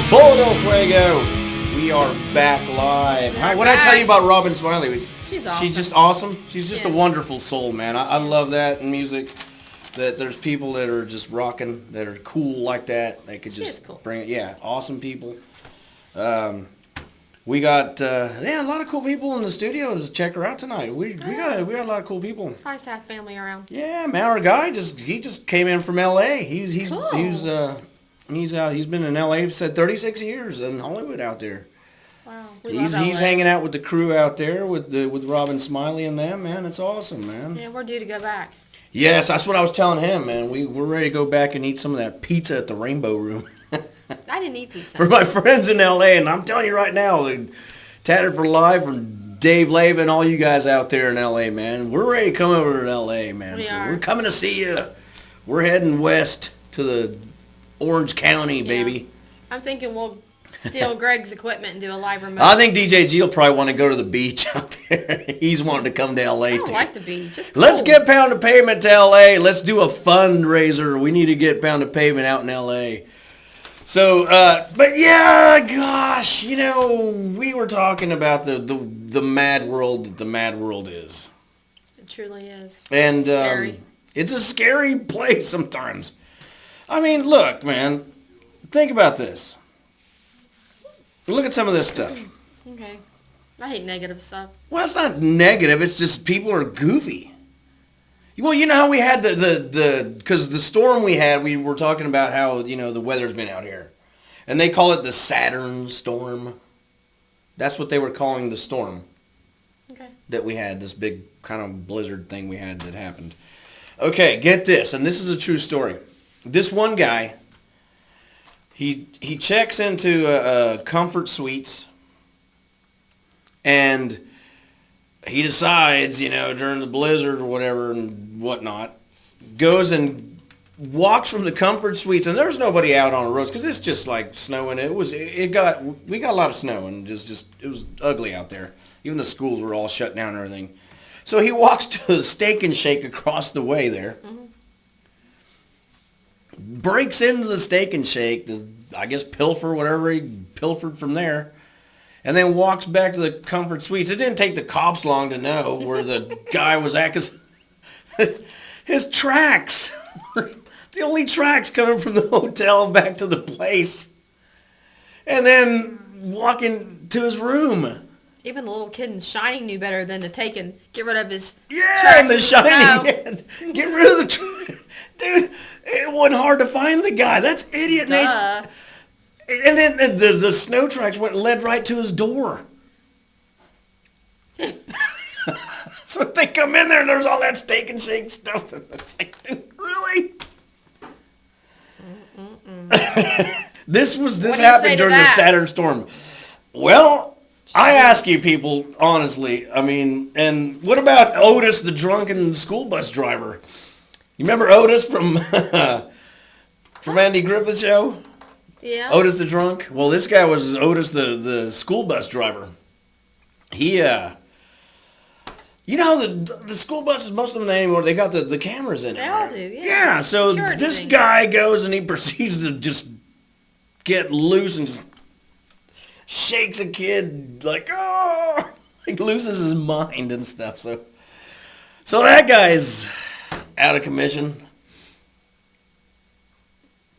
Fuego Fuego. We are back live. Hi, what did I tell you about Robin Smiley? She's awesome. She's just awesome. She's just a Yes. wonderful soul, man. I love that in music. That there's people that are just rocking, that are cool like that. They could She is just cool. bring it. Yeah, awesome people. We got a lot of cool people in the studio to check her out tonight. We got a lot of cool people. It's nice to have family around. Yeah, man, our guy he just came in from L.A. He's Cool. he's been in L.A. said 36 years in Hollywood out there. Wow. He's hanging out with the crew out there with Robin Smiley and them, man. It's awesome, man. Yeah, we're due to go back. Yes, that's what I was telling him, man. We're ready to go back and eat some of that pizza at the Rainbow Room. I didn't eat pizza. For my friends in L.A., and I'm telling you right now, Tattered for Life from Dave Lave and all you guys out there in L.A., man. We're ready to come over to L.A., man. We're coming to see you. We're heading west to the Orange County, baby. I'm thinking we'll steal Greg's equipment and do a live remote. I think DJ G will probably want to go to the beach out there. He's wanted to come to L.A. I don't too. like the beach. It's cool. Let's get Pound of Pavement to L.A. Let's do a fundraiser. We need to get Pound of Pavement out in L.A. So, but yeah, gosh, you know, we were talking about the mad world that the mad world is. It truly is. And scary. It's a scary place sometimes. I mean, look, man, think about this. Look at some of this stuff. Okay. I hate negative stuff. Well, it's not negative. It's just people are goofy. Well, you know how we had because the storm we had, we were talking about how, you know, the weather's been out here. And they call it the Saturn storm. That's what they were calling the storm. Okay. That we had, this big kind of blizzard thing we had that happened. Okay, get this, and this is a true story. This one guy, he checks into Comfort Suites, and he decides, you know, during the blizzard or whatever and whatnot, goes and walks from the Comfort Suites, and there's nobody out on the roads because it's just like snowing. We got a lot of snow, and just it was ugly out there. Even the schools were all shut down and everything. So he walks to a Steak and Shake across the way there. Mm-hmm. Breaks into the Steak and Shake to, I guess, pilfer whatever he pilfered from there. And then walks back to the Comfort Suites. It didn't take the cops long to know where the guy was at because his tracks were the only tracks coming from the hotel back to the place. And then walking to his room. Even the little kid in Shining knew better than to take and get rid of his tracks. And the Shining. Get rid of the dude, it wasn't hard to find the guy. That's idiot nation. And then the snow tracks led right to his door. So they come in there and there's all that Steak and Shake stuff. It's like, dude, really? This happened during the Saturn storm. Well, I ask you people, honestly, I mean, and what about Otis, the drunken school bus driver? You remember Otis from Andy Griffith's show? Yeah. Otis the drunk? Well, this guy was Otis the school bus driver. He, you know, the school buses, most of them anymore, they got the cameras in it. They all do, yeah. Yeah, so this guy goes and he proceeds to just get loose and just shakes a kid like, oh, like loses his mind and stuff. So that guy's out of commission.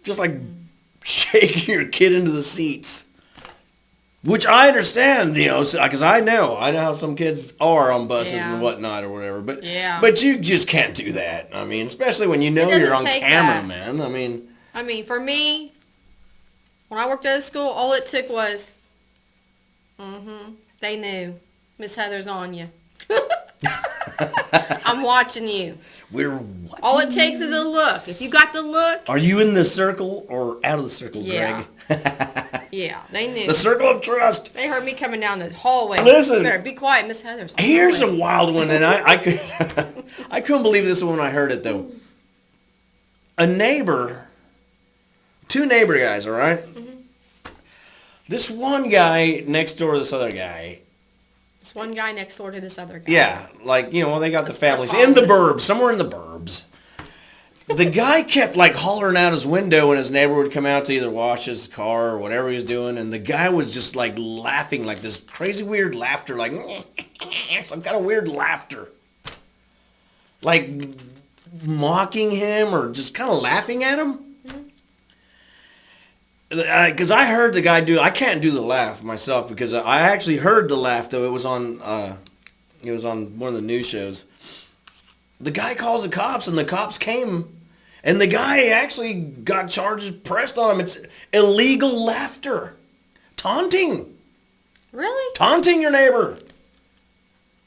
Just like shaking your kid into the seats. Which I understand, you know, because I know how some kids are on buses and whatnot or whatever. But you just can't do that. I mean, especially when you know you're on camera, man. I mean, for me, when I worked at a school, all it took was, they knew, Miss Heather's on you. I'm watching you. We're watching. All it takes is a look. If you got the look. Are you in the circle or out of the circle, Greg? Yeah, they knew. The circle of trust. They heard me coming down the hallway. Listen. You better be quiet, Miss Heather's on the Here's hallway. a wild one, and I couldn't believe this when I heard it, though. Two neighbor guys, all right? Mm-hmm. This one guy next door to this other guy. This one guy next door to this other guy. Yeah, like, you know, well, they got the families in the burbs, somewhere in the burbs. The guy kept, like, hollering out his window when his neighbor would come out to either wash his car or whatever he was doing, and the guy was just, like, laughing, like this crazy weird laughter, like, some kind of weird laughter. Like, mocking him or just kind of laughing at him. Because I heard the guy I can't do the laugh myself because I actually heard the laugh, though. It was on one of the news shows. The guy calls the cops, and the cops came, and the guy actually got charges pressed on him. It's illegal laughter, taunting. Really? Taunting your neighbor.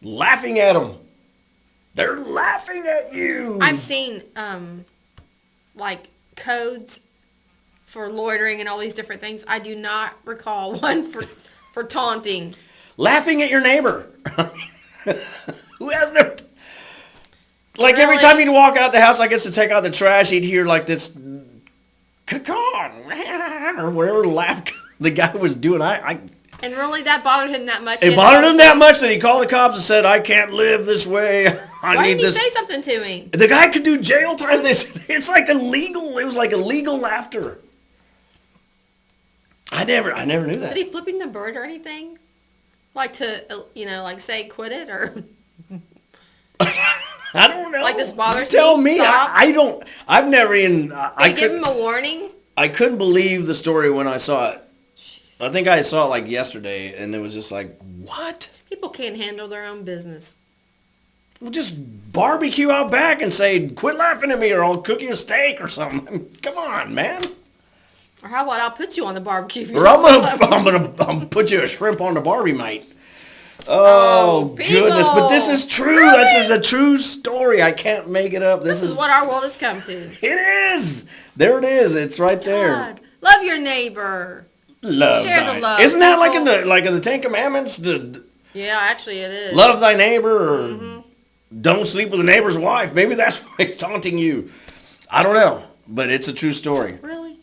Laughing at them. They're laughing at you. I've seen, like, codes for loitering and all these different things. I do not recall one for taunting. Laughing at your neighbor. Who has never... Like, Really? every time he'd walk out the house, I guess, to take out the trash, he'd hear, like, this... Cacan, or whatever laugh the guy was doing. And really, that bothered him that much? It bothered him that much that he called the cops and said, I can't live this way. Why didn't he say something to him? The guy could do jail time. It's like illegal. It was like illegal laughter. I never knew that. Did he flip him the bird or anything? Like to, like say quit it or... I don't know. Like this bothers Tell me? me. Stop. I don't. I've never even. Did he give him a warning? I couldn't believe the story when I saw it. I think I saw it like yesterday, and it was just like, what? People can't handle their own business. Well, just barbecue out back and say, quit laughing at me, or I'll cook you a steak or something. I mean, come on, man. Or how about I'll put you on the barbecue? If you Or I'm gonna put you a shrimp on the Barbie, mate. Oh, goodness! But this is true. Really? This is a true story. I can't make it up. This is what our world has come to. It is. There it is. It's right there. God. Love your neighbor. Love. Share the love. Isn't that people. like in the Ten Commandments? Yeah, actually it is. Love thy neighbor, or don't sleep with a neighbor's wife. Maybe that's why it's taunting you. I don't know, but it's a true story. Really?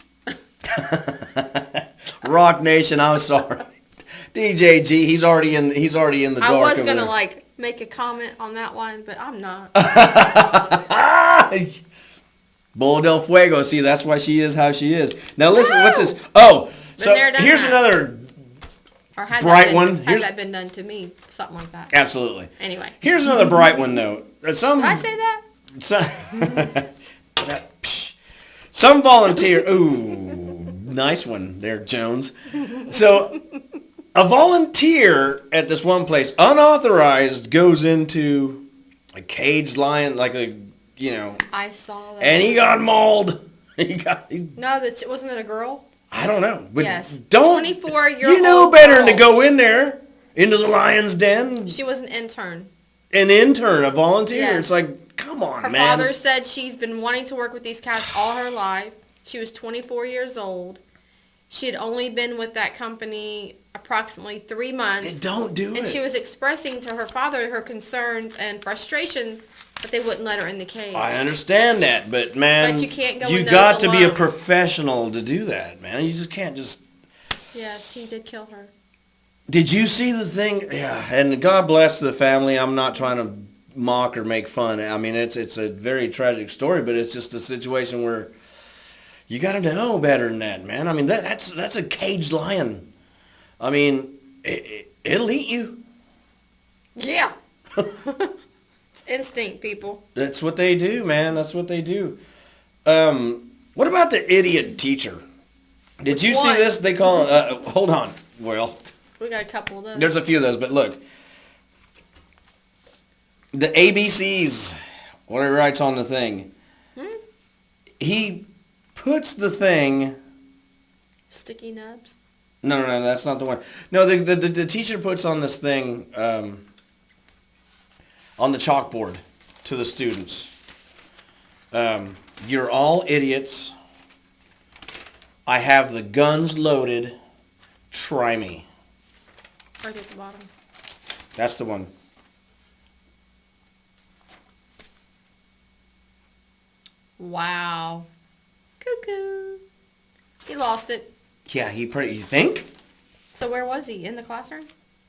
Rock Nation, I'm sorry. DJ G, he's already in the dark. I was over gonna there. make a comment on that one, but I'm not. Bola del Fuego. See, that's why she is how she is. Now listen, what's this? Oh, so there, done here's that. another Or had bright that been, one. Had that been done to me, something like that. Absolutely. Anyway. Here's another bright one though. Did I say that? Some volunteer. Ooh, nice one there, Jones. So, a volunteer at this one place, unauthorized, goes into a caged lion, like I saw that. and he got mauled. No, wasn't it a girl? I don't know, but Yes. don't. 24-year-old You know better than to girl. go in there into the lion's den. She was an intern. An intern, a volunteer. Yes. It's like, come on, Her man. father said she's been wanting to work with these cats all her life. She was 24 years old. She had only been with that company approximately 3 months. Don't do it. And she was expressing to her father her concerns and frustration, but they wouldn't let her in the cage. I understand that, but man, But you can't go you in those got to be a alone. professional to do that, man. You just can't just. Yes, he did kill her. Did you see the thing? Yeah, and God bless the family. I'm not trying to mock or make fun. I mean, it's a very tragic story, but it's just a situation where you got to know better than that, man. I mean, that's a caged lion. I mean, it'll eat you. Yeah. It's instinct, people. That's what they do, man. That's what they do. What about the idiot teacher? Did Which you one? see this? They call hold on. Well, We got a couple of those. there's a few of those, but look. The ABCs, whatever he writes on the thing. He puts the thing. Sticky nubs. No, that's not the one. No, the teacher puts on this thing on the chalkboard to the students. You're all idiots. I have the guns loaded. Try me. Right at the bottom. That's the one. Wow. Cuckoo. He lost it. Yeah, you think? So where was he? In the classroom?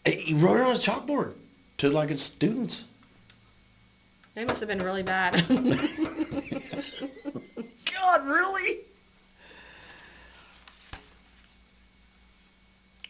He wrote it on his chalkboard to like his students. They must have been really bad. God, really?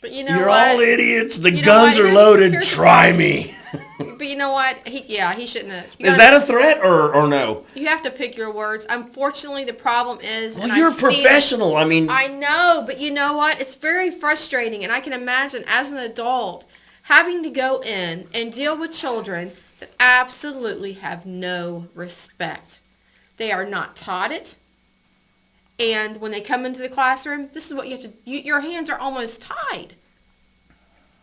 But you know You're what? all idiots. The You know guns what? are Here's- loaded. here's the Try me. But you know what? He shouldn't have. Is that a threat or no? You have to pick your words. Unfortunately, the problem is... Well, and you're I've seen it- professional. I mean, I know, but you know what? It's very frustrating, and I can imagine as an adult having to go in and deal with children that absolutely have no respect. They are not taught it, and when they come into the classroom, this is what you have to... your hands are almost tied.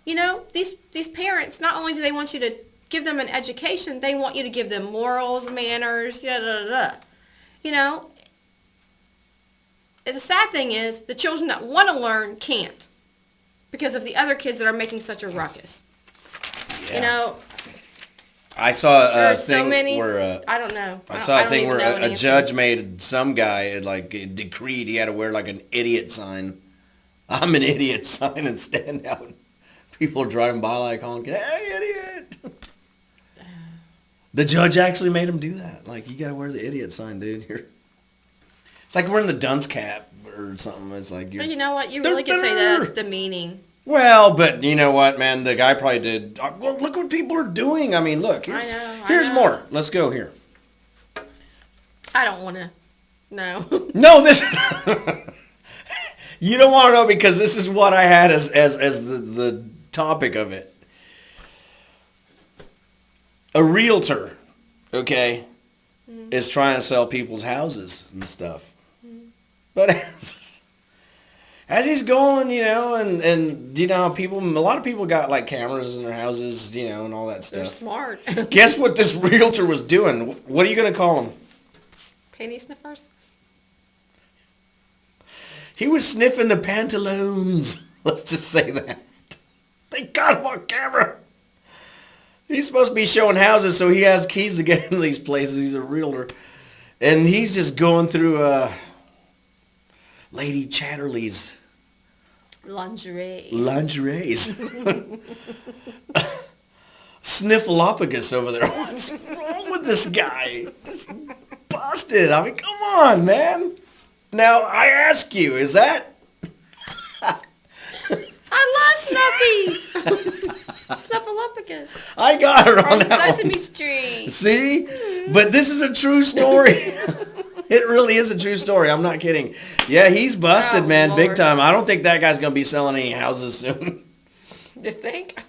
You know, these parents, not only do they want you to give them an education, they want you to give them morals, manners, da da da da. You know, the sad thing is the children that want to learn can't because of the other kids that are making such a ruckus. Yeah. You know, I saw a there's thing so many. where I don't know. I saw a don't thing even where know a any of judge them. made some guy like decreed he had to wear like an idiot sign. I'm an idiot sign and stand out. People are driving by like honking, "Hey, idiot!" The judge actually made him do that. Like, you gotta wear the idiot sign, dude. It's like wearing the dunce cap or something. It's like But you know what? You really could say that's demeaning. Well, but you know what, man? The guy probably did. Well, look what people are doing. I mean, look. I know. Here's more. Let's go here. I don't want to. No. No, this. You don't want to know because this is what I had as the topic of it. A realtor, okay, is trying to sell people's houses and stuff. But as he's going, you know, and you know, a lot of people got like cameras in their houses, you know, and all that They're stuff. smart. Guess what this realtor was doing? What are you going to call him? Penny sniffers? He was sniffing the pantaloons. Let's just say that. They got him on camera. He's supposed to be showing houses, so he has keys to get into these places. He's a realtor. And he's just going through Lady Chatterley's Lingeries. Sniffleupagus over there. What's wrong with this guy? Just busted. I mean, come on, man. Now, I ask you, is that... I love Snuffy. Snuffleupagus. I got her on From that Sesame one. Street. See? But this is a true story. It really is a true story. I'm not kidding. Yeah, he's busted, Oh, man, big Lord. time. I don't think that guy's going to be selling any houses soon. You think?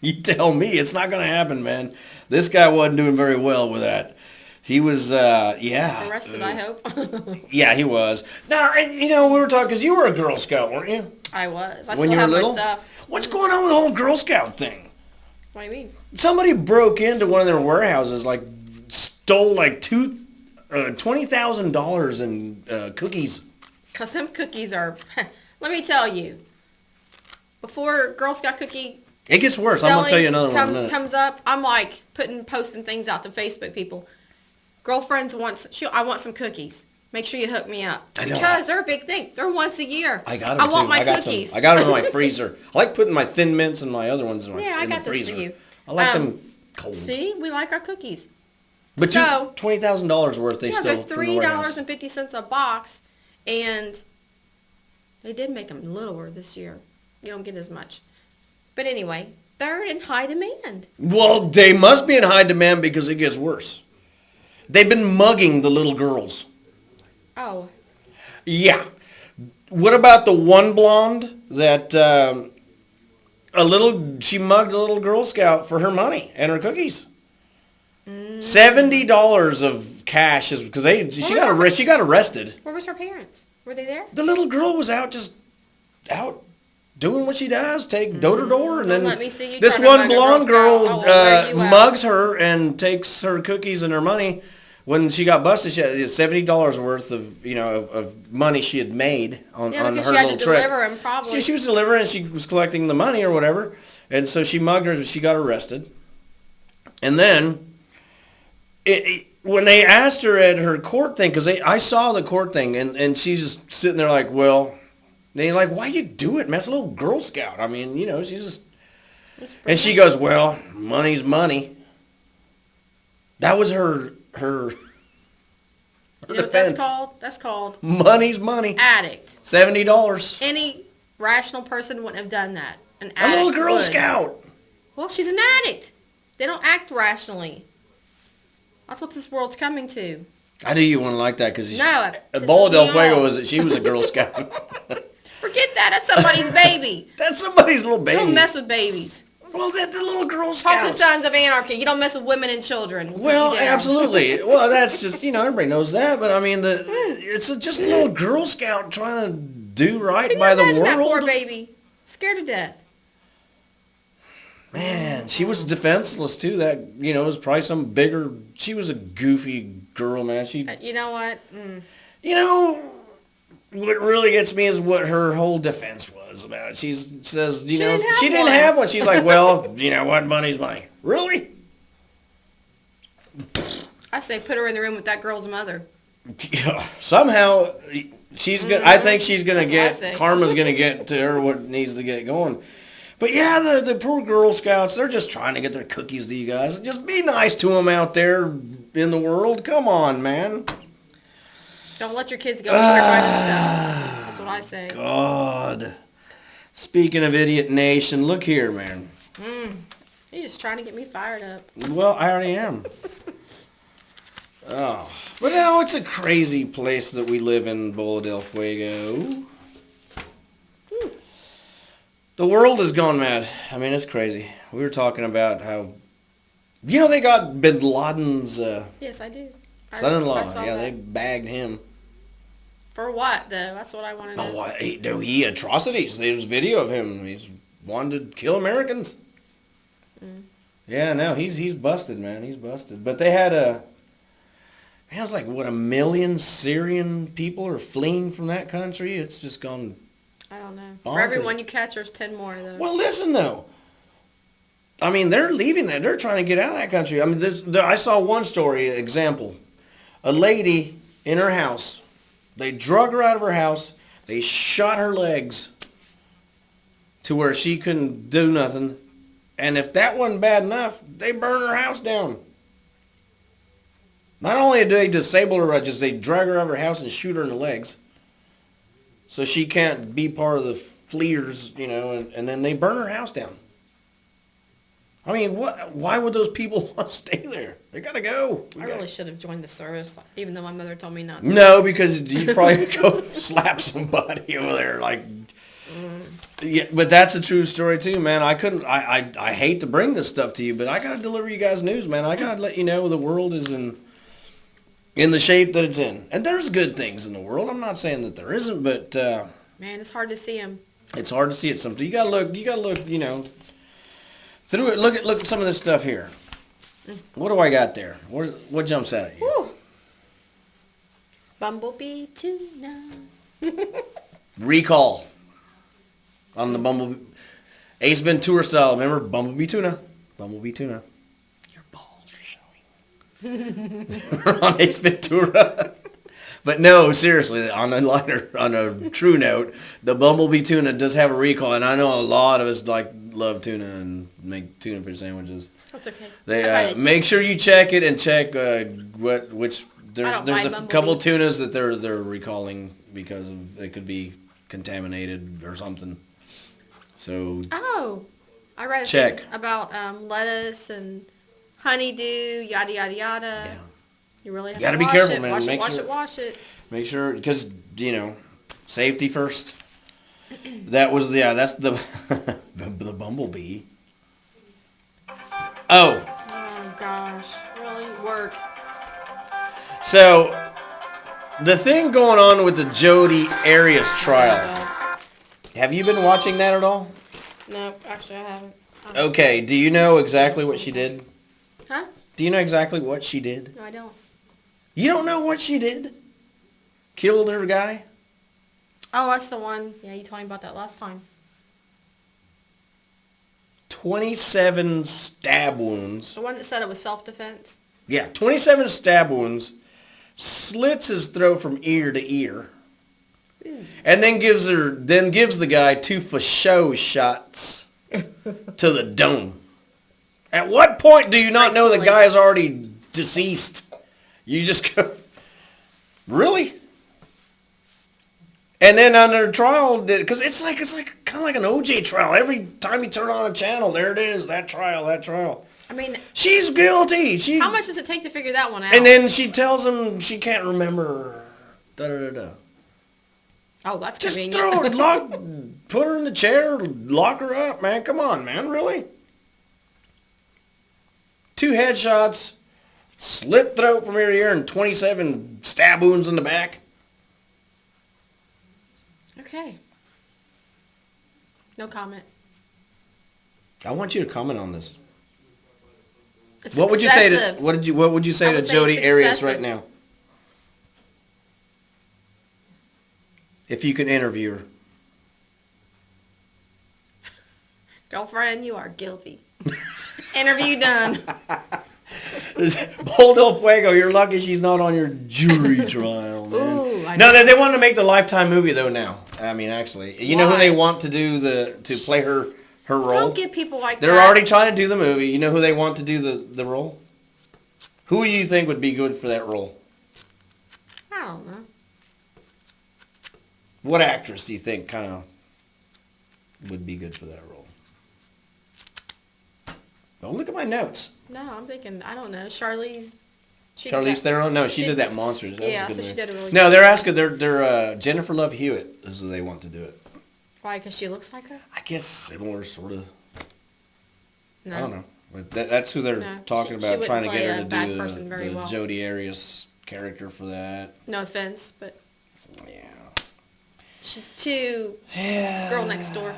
You tell me. It's not going to happen, man. This guy wasn't doing very well with that. He was, yeah. Arrested, I hope. Yeah, he was. Now, and, you know, we were talking, because you were a Girl Scout, weren't you? I was. I When still you were have little? my stuff. What's going on with the whole Girl Scout thing? What do you mean? Somebody broke into one of their warehouses, like, stole, like, $20,000 in cookies. Because some cookies are... Let me tell you. Before Girl Scout cookie It gets worse. I'm going to tell you another one in a minute. comes up, I'm like posting things out to Facebook people. Girlfriends I want some cookies. Make sure you hook me up. I know. Because they're a big thing. They're once a year. I got them, I want too. my I got cookies. Some. I got them in my freezer. I like putting my Thin Mints and my other ones in, Yeah, I in got the those freezer. for you. I like them cold. See, we like our cookies. But So- $20,000 worth they Yeah, stole they're from the warehouse. $3.50 a box, and they did make them littler this year. You don't get as much. But anyway, they're in high demand. Well, they must be in high demand because it gets worse. They've been mugging the little girls. Oh, Yeah. What about the one blonde that she mugged a little Girl Scout for her money and her cookies? $70 of cash is because she got arrested. where was her parents? Were they there? The little girl was out doing what she does, take door to door, and then Let me see you this try to one mug a blonde Girl girl Scout. I will wear you out. mugs her and takes her cookies and her money. When she got busted, she had $70 worth of money she had made on Yeah, her because she had little to trip. deliver them probably. She was delivering, and she was collecting the money or whatever, and so she mugged her, and she got arrested. And then, when they asked her at her court thing, because I saw the court thing, and she's just sitting there like, well, they're like, why you do it, man? It's a little Girl Scout. I mean, she's just... And she goes, well, money's money. That was her You know what defense. that's called? That's called Money's money. addict. $70. Any rational person wouldn't have done that. An A little addict Girl would. Scout. Well, she's an addict. They don't act rationally. That's what this world's coming to. I knew you wouldn't like that because No, it Bola pisses del me Fuego off. was she was a Girl Scout. Forget that. That's somebody's baby. That's somebody's little baby. Don't mess with babies. Well, the little Girl Talk to Scouts. Sons of Anarchy. You don't mess with women and children. We'll Well, put you down. absolutely. Well, that's just everybody knows that, but I mean it's just a little Girl Scout trying to do right Can by you the imagine that poor world. baby? Scared to death. Man, she was defenseless too. That, you know, was probably some bigger. She was a goofy girl, man. You know what? You know, what really gets me is what her whole defense was about. She says, you know, she didn't have one. She's like, well, you know what? Money's money. Really? I say put her in the room with that girl's mother. Somehow, she's gonna. I think she's gonna That's get. Karma's gonna get to her what needs to get going. But yeah, the poor Girl Scouts, they're just trying to get their cookies to you guys. Just be nice to them out there in the world. Come on, man. Don't let your kids go anywhere by themselves. That's what I say. God. Speaking of Idiot Nation, look here, man. You're just trying to get me fired up. Well, I already am. Oh. But no, it's a crazy place that we live in, Bola del Fuego. The world has gone mad. I mean, it's crazy. We were talking about how, you know, they got Bin Laden's Yes, I do. son-in-law. Yeah, they bagged him. For what, though? That's what I want to know. Oh, he atrocities. There's video of him. He's wanted to kill Americans. Yeah, no, he's busted, man. He's busted. But they had man, it was like, what, 1 million Syrian people are fleeing from that country? It's just gone. I don't know. Bonkers. For every one you catch, there's 10 more, though. Well, listen, though. I mean, they're leaving that. They're trying to get out of that country. I mean, I saw one story, example. A lady in her house. They drug her out of her house. They shot her legs to where she couldn't do nothing. And if that wasn't bad enough, they burned her house down. Not only do they disable her, just they drag her out of her house and shoot her in the legs. So she can't be part of the fleers, you know, and then they burn her house down. I mean, why would those people want to stay there? They got to go. I really should have joined the service, even though my mother told me not to. No, because you'd probably go slap somebody over there. Like, yeah, but that's a true story too, man. I hate to bring this stuff to you, but I got to deliver you guys news, man. I got to let you know the world is in the shape that it's in. And there's good things in the world. I'm not saying that there isn't, but man, it's hard to see them. It's hard to see it sometimes. You gotta look, you know, through it. Look at some of this stuff here. What do I got there? What jumps out at you? Woo. Bumblebee tuna. Recall on the Bumblebee. Ace Ventura style. Remember Bumblebee tuna? Bumblebee tuna. Your balls are showing. On Ace Ventura. But no, seriously, on a true note, the Bumblebee tuna does have a recall, and I know a lot of us love tuna and make tuna fish sandwiches. That's okay. They make sure you check it and check which there's a couple of tunas that they're recalling because of it could be contaminated or something. So I read a thing about lettuce and honeydew, yada yada yada. Yeah. You really have to be wash careful, it, man. Wash it. Make sure, because, you know, safety first. That's the the Bumblebee. Oh. Oh, gosh. Really? Work. So, the thing going on with the Jodi Arias trial. Have you been watching that at all? No, actually I haven't. Okay, do you know exactly what she did? Huh? Do you know exactly what she did? No, I don't. You don't know what she did? Killed her guy? Oh, that's the one. Yeah, you told me about that last time. 27 stab wounds. The one that said it was self-defense? Yeah, 27 stab wounds. Slits his throat from ear to ear. Ooh. And then gives the guy 2 for show shots to the dome. At what point do you not know the guy is already deceased? You just go, really? And then on their trial, because it's like kind of like an OJ trial. Every time you turn on a channel, there it is, that trial. I mean, she's guilty. How much does it take to figure that one out? And then she tells him she can't remember. Oh, that's just convenient. put her in the chair, lock her up, man. Come on, man, really? 2 headshots, slit throat from ear to ear, and 27 stab wounds in the back. Okay. No comment. I want you to comment on this. It's What would you say to excessive. what would you say I to would say Jody it's Arias excessive. right now? If you could interview her. Girlfriend, you are guilty. Interview done. Bull del Fuego, you're lucky she's not on your jury trial, man. Ooh, I No, know. they want to make the Lifetime movie though now. I mean, actually, you know who Why? they want to do to play her role? Don't get people like They're that. already trying to do the movie. You know who they want to do the role? Who do you think would be good for that role? I don't know. What actress do you think kind of would be good for that role? Don't look at my notes. No, I'm thinking, I don't know. Charlize. Charlize Theron? No, she did that Monsters. That Yeah, was a so good she movie. did a really No, good they're asking. They're Jennifer Love Hewitt is who they want to do it. Why? Because she looks like her? I guess similar, sort of. No. I don't know. But that's who they're No, talking she about, wouldn't trying to play get a her to bad do person very the well. Jodi Arias character for that. No offense, but Yeah. she's too Yeah. girl next door.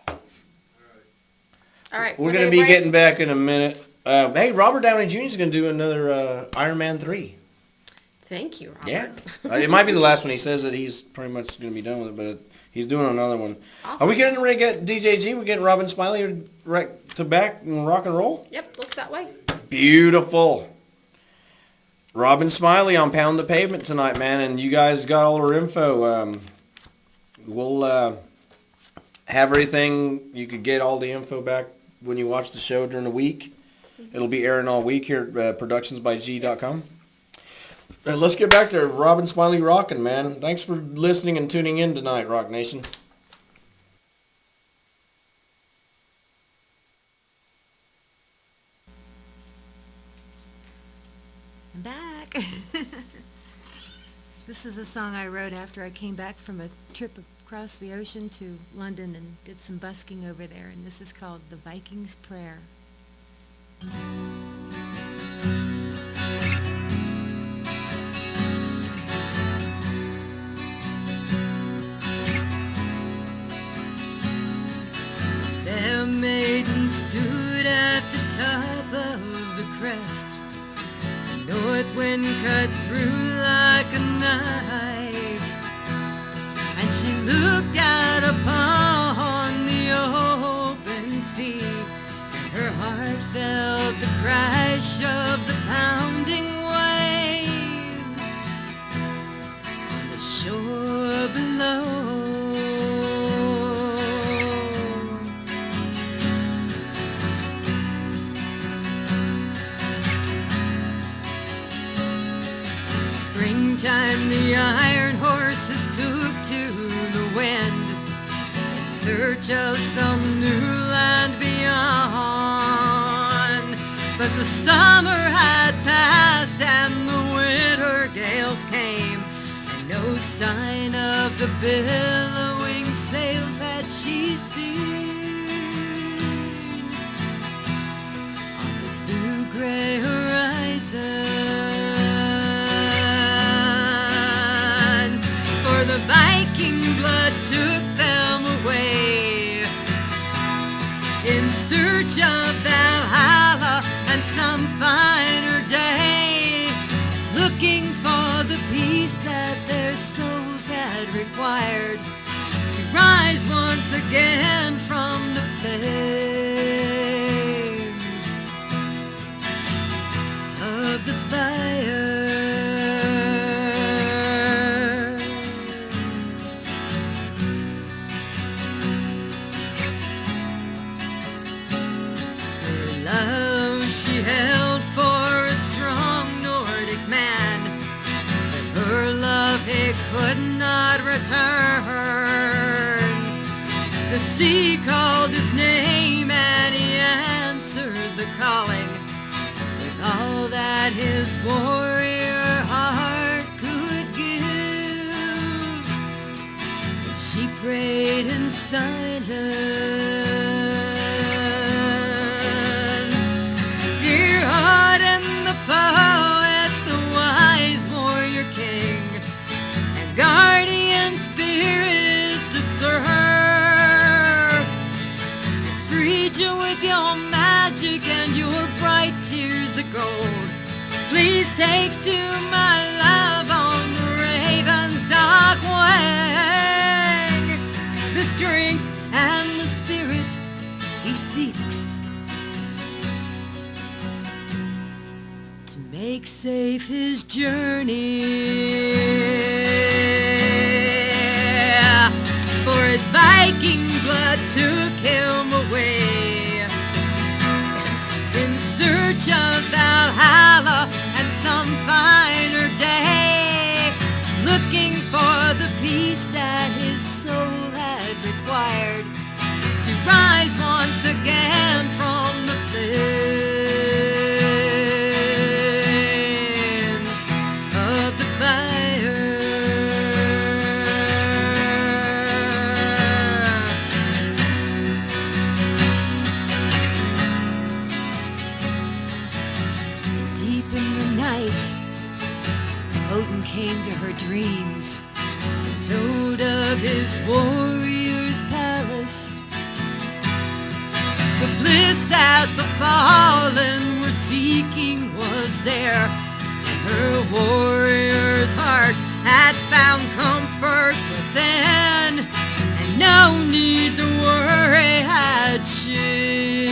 All right. We're ready going to to be break? getting back in a minute. Hey, Robert Downey Jr. is going to do another Iron Man 3. Thank you, Robert. Yeah. It might be the last one. He says that he's pretty much going to be done with it, but he's doing another one. Awesome. Are we getting ready to get DJG? We're getting Robin Smiley right to back and rock and roll? Yep, looks that way. Beautiful. Robin Smiley on Pound the Pavement tonight, man, and you guys got all our info. We'll have everything. You could get all the info back when you watch the show during the week. It'll be airing all week here at productionsbygg.com. Let's get back to Robin Smiley rocking, man. Thanks for listening and tuning in tonight, Rock Nation. I'm back. This is a song I wrote after I came back from a trip across the ocean to London and did some busking over there, and this is called The Viking's Prayer. Fair maiden stood at the top of the crest. The north wind cut through like a knife, and she looked out upon the open sea, and her heart felt the crash of the pounding waves on the shore below. Springtime, the iron horses took to the wind in search of some new land beyond. But the summer had passed and the winter gales came, and no sign of the billowing sails had she seen on the blue-gray horizon. The Viking blood took them away in search of Valhalla and some finer day, looking for the peace that their souls had required to rise once again from the flames of the fire. He could not return. The sea called his name and he answered the calling with all that his warrior heart could give. And she prayed in silence. Dear heart and the poet, the wise warrior king, guardian spirit to serve, free Joanne take to my love on the raven's dark wing. The strength and the spirit he seeks to make safe his journey. For his Viking blood took him away in search of Valhalla and some finer day, looking for the peace that his soul had required to rise once again from the flames of the fire. Deep in the night, Odin came to her dreams and told of his warrior's palace. The bliss that the fallen were seeking was there. Her warrior's heart had found comfort within, and no need to worry had she.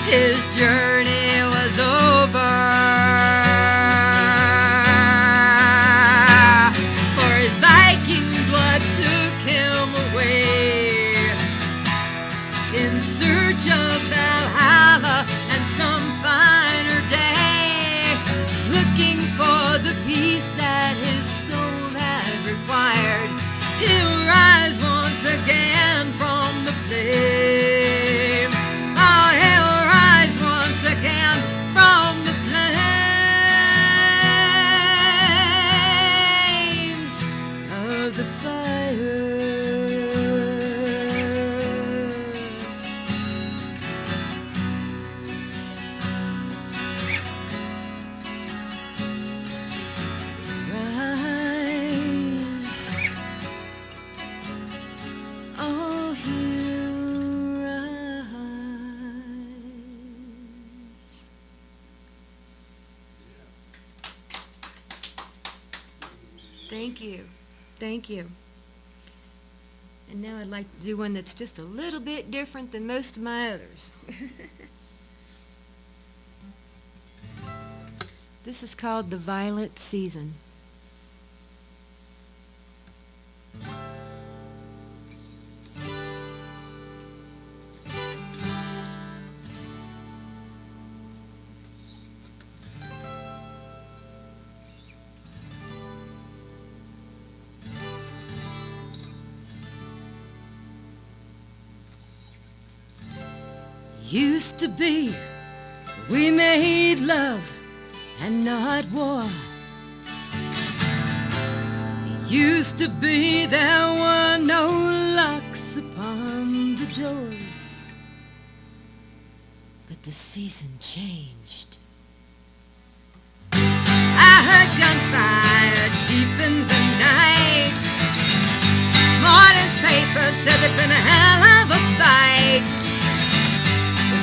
His journey was over, for his Viking blood took him away in search of Valhalla and some finer day, looking for the peace that his soul had required. He'll rise once again from the flame. Oh, he'll rise once again from the flames of the fire. Rise, oh, he'll rise. Thank you. Thank you. And now I'd like to do one that's just a little bit different than most of my others. This is called The Violet Season. Used to be, we made love and not war. Used to be, there were no locks upon the doors. But the season changed. I heard gunfire deep in the night. Morning's paper said there'd been a hell of a fight.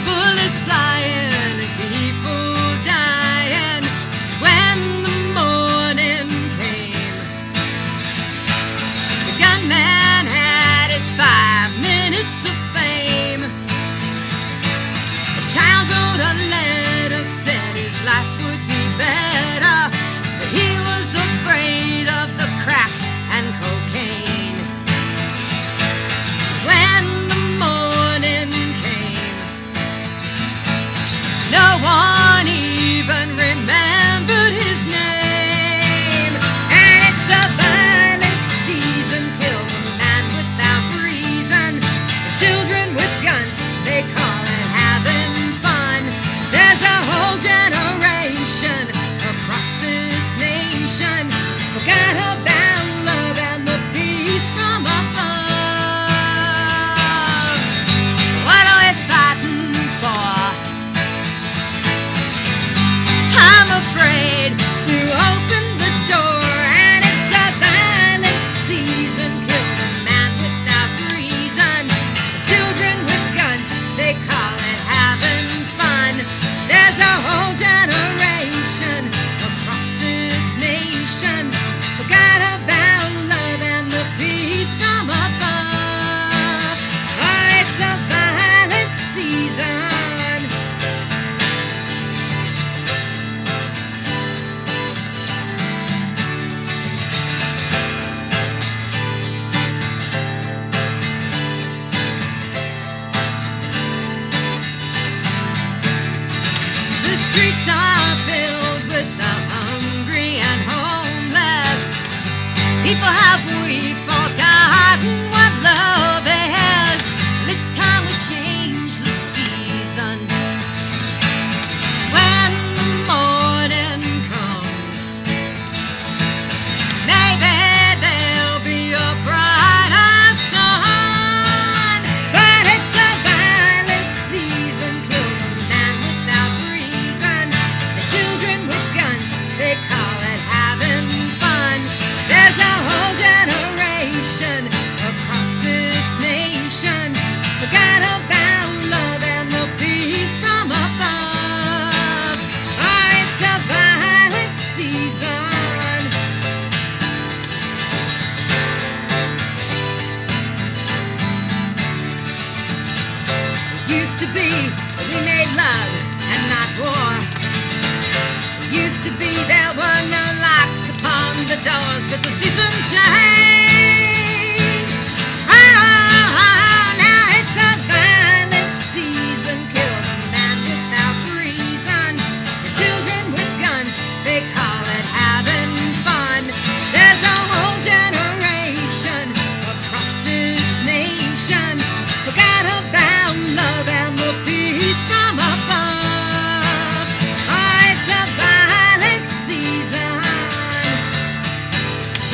Bullets flying and people dying. When the morning came, the gunman had his 5 minutes of fame. A child wrote a letter saying have we forgotten what love is? It's time we change the season. When the morning comes, maybe there'll be a brighter sun. But it's a violent season, killing man without reason. The children with guns, they call it having fun. There's a whole generation across this nation forgot about love and the peace from above. Oh, it's a violent season. It used to be we made love and not war. It used to be there were no locks upon the doors, but the season changed. Now it's a violent season, kill a man without reason. The children with guns, they call it having fun. There's a whole generation across this nation forgot about love and the peace from above. Oh, it's a violent season.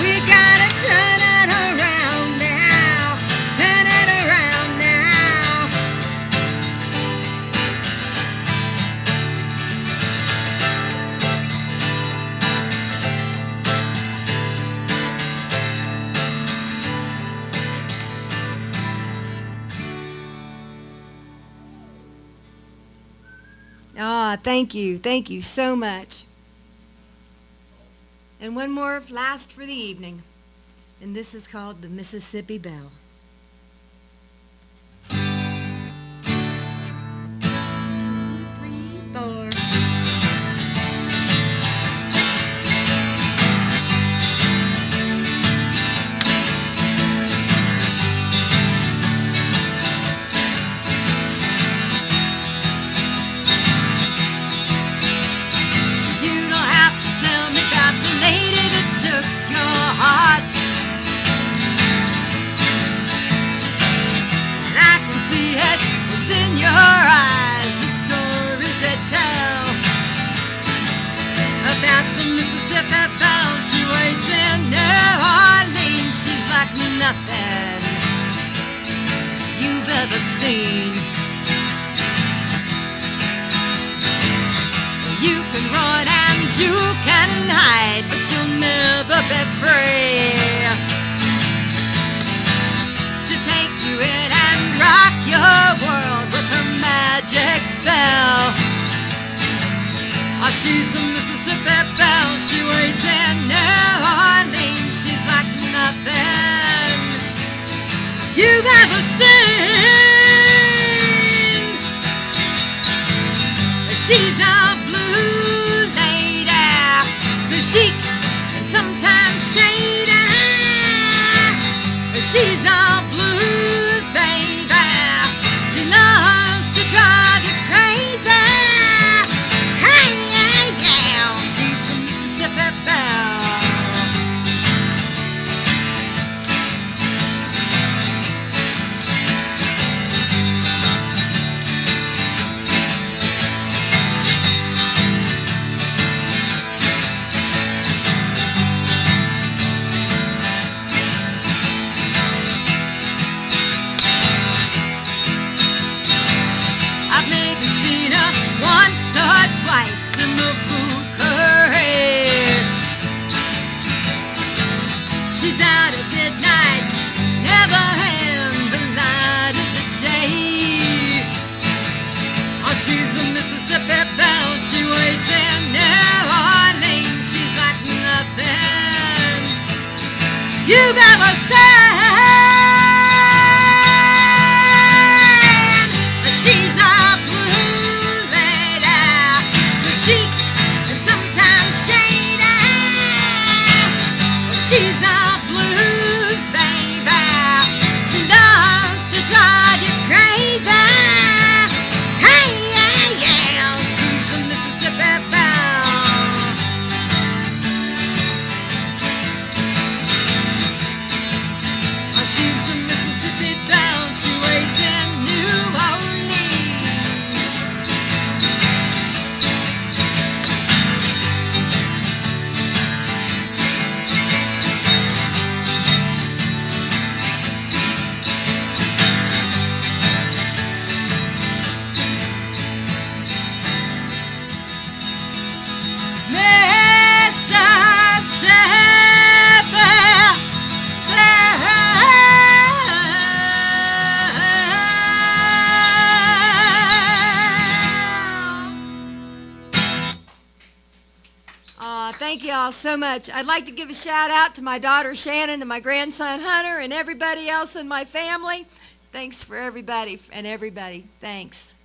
We gotta turn it around now. Turn it around now. Ah, thank you. Thank you so much. And one more last for the evening. And this is called the Mississippi Belle. 2, 3, 4. You don't have to tell me about the lady that took your heart. And I can see it, it's in your eyes, the stories they tell about the Mississippi Belle. She waits in New Orleans. She's like nothing you've ever seen. You can run and you can hide, but you'll never be free. She'll take you in and rock your world with her magic spell. Oh, she's a Mississippi Belle. She waits in New Orleans. She's like nothing you've ever seen. She's a blue lady, so chic and sometimes shady. She's a blues baby. She loves to drive you crazy. Hey, yeah, yeah. She's a Mississippi Belle. I've maybe seen her once or twice in the Bouquet. She's out at midnight, never in the light of the day. Oh, she's a Mississippi Belle. She waits in New Orleans. She's like nothing you've ever seen. She's a blue lady, so chic and sometimes shady. She's a blues baby. She loves to drive you crazy. Hey, yeah, yeah. She's a Mississippi Belle. Thank you all so much. I'd like to give a shout out to my daughter Shannon and my grandson Hunter and everybody else in my family. Thanks for everybody and everybody. Thanks.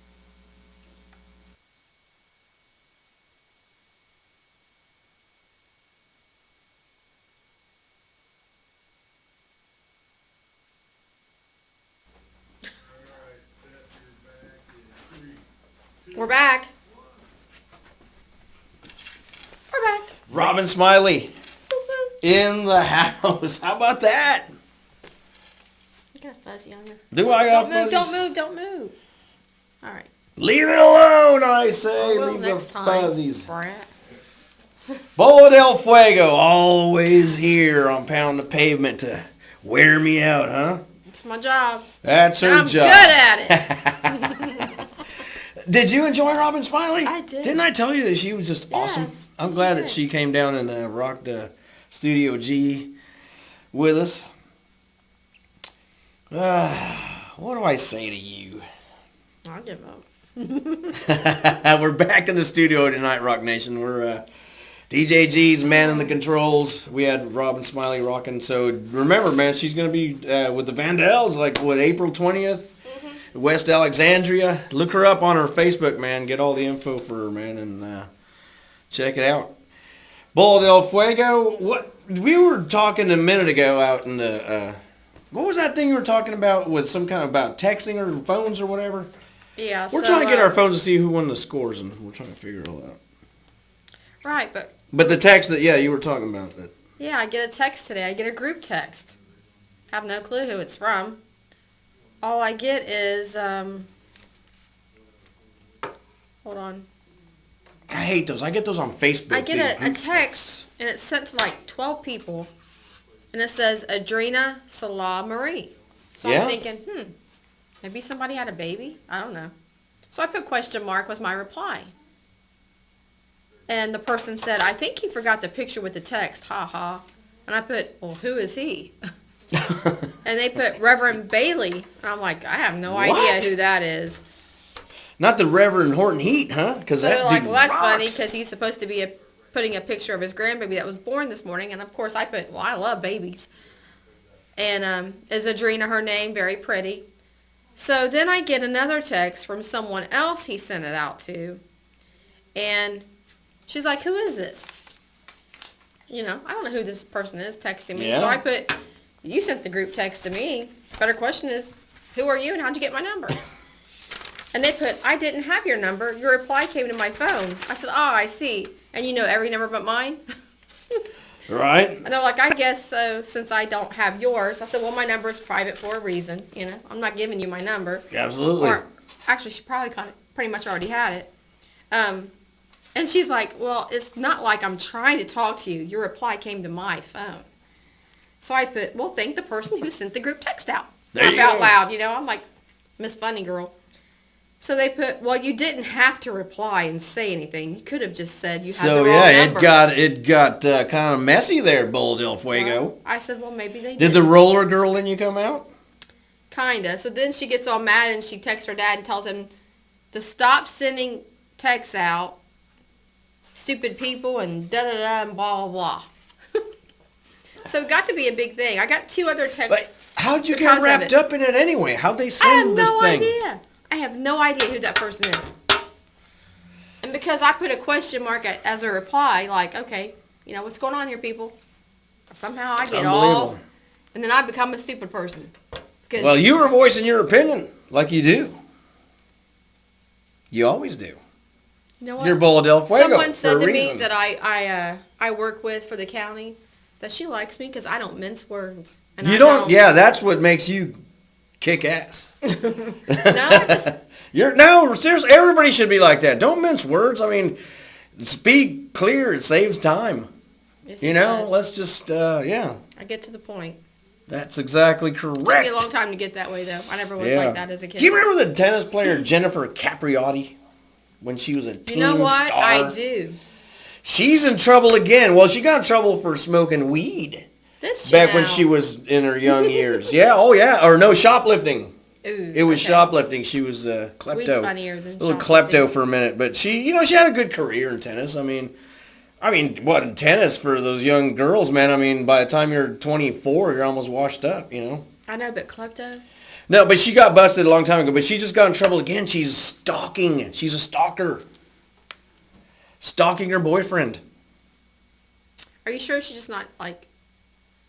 We're back. We're back. Robin Smiley in the house. How about that? You got fuzzy on you. Do I got Don't move, fuzzies? don't move, don't move. All right. Leave it alone, I say. Well, Leave the next time, fuzzies. brat. Bola del Fuego, always here on Pound the Pavement to wear me out, huh? It's my job. That's her And I'm job. good at it. Did you enjoy Robin Smiley? I did. Didn't I tell you that she was just awesome? Yes, I'm she glad did. that she came down and rocked the Studio G with us. What do I say to you? I'll give up. We're back in the studio tonight, Rock Nation. We're DJ G's man in the controls. We had Robin Smiley rocking. So remember, man, she's going to be with the Vandals, like, what, April 20th? West Alexandria. Look her up on her Facebook, man. Get all the info for her, man, and check it out. Bola del Fuego. What we were talking a minute ago out in the what was that thing you were talking about with some kind of about texting or phones or whatever? Yeah, We're so, trying to get our phones to see who won the scores, and we're trying to figure it all out. Right, But the text that you were talking about that. yeah, I get a text today. I get a group text. Have no clue who it's from. All I get is, hold on. I hate those. I get those on Facebook. I get these a group text, and it's sent to like 12 people, and it says Adrena Salah Marie. So Yeah? I'm thinking, maybe somebody had a baby? I don't know. So I put question mark was my reply. And the person said, I think you forgot the picture with the text, ha ha. And I put, well, who is he? And they put Reverend Bailey. And I'm like, I have no What? idea who that is. Not the Reverend Horton Heat, huh? Because So that they're like, dude well, that's rocks. funny because he's supposed to be putting a picture of his grandbaby that was born this morning. And, of course, I put, well, I love babies. And is Adrena her name? Very pretty. So then I get another text from someone else he sent it out to. And she's like, who is this? You know, I don't know who this person is texting me. Yeah. So I put, you sent the group text to me. Better question is, who are you and how'd you get my number? And they put, I didn't have your number. Your reply came to my phone. I said, oh, I see. And you know every number but mine? Right? And they're like, I guess so, since I don't have yours. I said, well, my number is private for a reason. You know, I'm not giving you my number. Absolutely. Or, actually, she probably pretty much already had it. And she's like, well, it's not like I'm trying to talk to you. Your reply came to my phone. So I put, well, thank the person who sent the group text out. There Laugh you out go. loud, you know. I'm like, Miss Funny Girl. So they put, well, you didn't have to reply and say anything. You could have just said you had So the wrong number. it got kind of messy there, Bola del Fuego. Well, I said, well, maybe they Did the roller girl in you come out? Kinda. So then she gets all mad and she texts her dad and tells him to stop sending texts out. Stupid people and da-da-da and blah, blah, blah. So it got to be a big thing. I got 2 other texts. But how'd you because get of wrapped it. up in it anyway? How'd they I send have this no thing? idea. I have no idea who that person is. And because I put a question mark as a reply, like, okay, you know, what's going on here, people? Somehow I get all, Unbelievable. and then I become a stupid person. Because Well, you were voicing your opinion like you do. You always do. you know what? You're Bola del Fuego Someone for said a to reason. me that I work with for the county that she likes me because I don't mince words. And You I don't. Yeah, that's what makes you kick ass. No, I just, No, seriously, everybody should be like that. Don't mince words. I mean, speak clear. It saves time. yes, You it know, does. let's just, yeah. I get to the point. That's exactly Took me correct. a long time to get that way though. I never was Yeah. like that as a kid. Do you remember the tennis player Jennifer Capriati when she was a teen You know what? star? I do. She's in trouble again. Well, she got in trouble for smoking weed This shit back when now. she was in her young years. Yeah, oh yeah. Or no, shoplifting. Ooh, It was okay. shoplifting. She was klepto. Weed's funnier than a little shoplifting. klepto for a minute. But she, you know, she had a good career in tennis. I mean, I mean, what, in tennis for those young girls, man? I mean, by the time you're 24, you're almost washed up, you know? I know, but klepto? No, but she got busted a long time ago, but she just got in trouble again. She's stalking. She's a stalker. Stalking her boyfriend. Are you sure she's just not, like...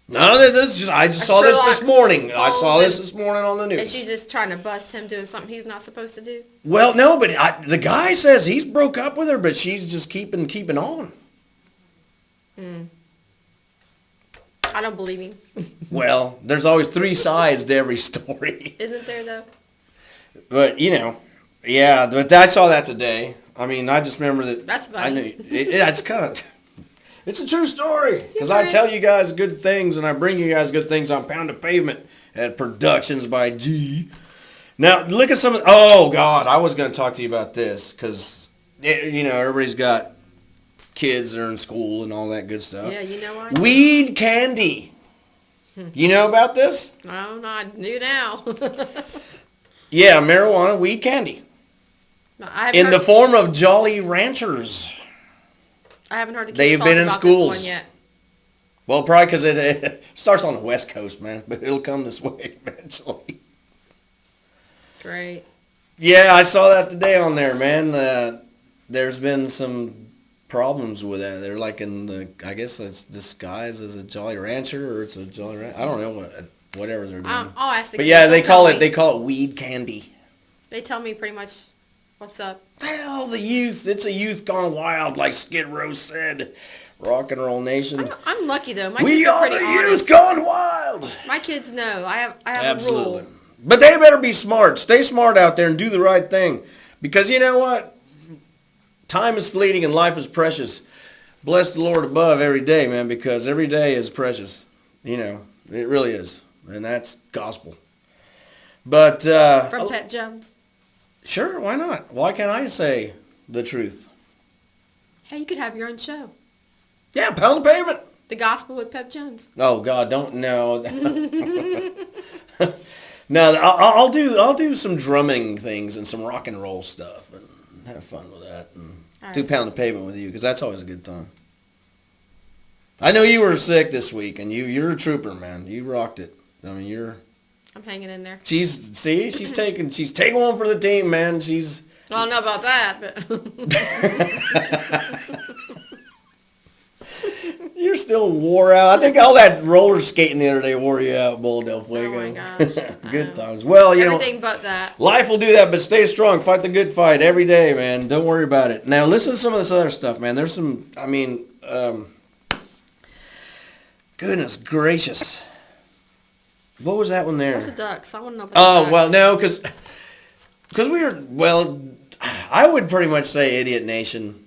No, I just saw this morning. I saw this morning on the news. And she's just trying to bust him doing something he's not supposed to do? Well, no, but the guy says he's broke up with her, but she's just keeping on. I don't believe him. Well, there's always three sides to every story. Isn't there, though? But, you know, yeah, but I saw that today. I mean, I just remember that. That's funny. I knew, it's kind of... It's a true story. Because I tell you guys good things, and I bring you guys good things on Pound of Pavement at Productions by G. Now, look at some... Oh, God, I was going to talk to you about this. Because, you know, everybody's got kids that are in school and all that good stuff. Yeah, you know what? Weed candy. You know about this? No, not new now. Yeah, marijuana, weed candy. In the form of Jolly Ranchers. I haven't heard the kids They've talk been in about schools. this one yet. Well, probably because it starts on the West Coast, man, but it'll come this way eventually. Great. Yeah, I saw that today on there, man. There's been some problems with that. They're like in the, I guess it's disguised as a Jolly Rancher, or it's a Jolly Rancher. I don't know whatever they're doing. I'll ask the But kids. yeah, they call it weed candy. They tell me pretty much what's up. Well, the youth, it's a youth gone wild, like Skid Row said. Rock and Roll Nation. I'm lucky though. My We kids are are pretty the honest. youth gone wild. My kids know. I have Absolutely. a rule. But they better be smart. Stay smart out there and do the right thing. Because you know what? Time is fleeting and life is precious. Bless the Lord above every day, man, because every day is precious. You know, it really is. And that's gospel. But From Pep Jones. Sure, why not? Why can't I say the truth? Hey, you could have your own show. Yeah, Pound of Pavement. The Gospel with Pep Jones. Oh God, don't no. No, I'll do some drumming things and some rock and roll stuff and have fun with that and do Pound of Pavement with you because that's always a good time. I know you were sick this week and you're a trooper, man. You rocked it. I mean, I'm hanging in there. She's taking one for the team, man. Well, I don't know about that, but You're still wore out. I think all that roller skating the other day wore you out, Bull Del Fuego. oh my gosh. Good times. Well, you Everything know, but that. life will do that, but stay strong. Fight the good fight every day, man. Don't worry about it. Now, listen to some of this other stuff, man. There's some, I mean, goodness gracious. What was that one there? What's the ducks? I want to know about Oh, the well, ducks. no, because we were, well, I would pretty much say Idiot Nation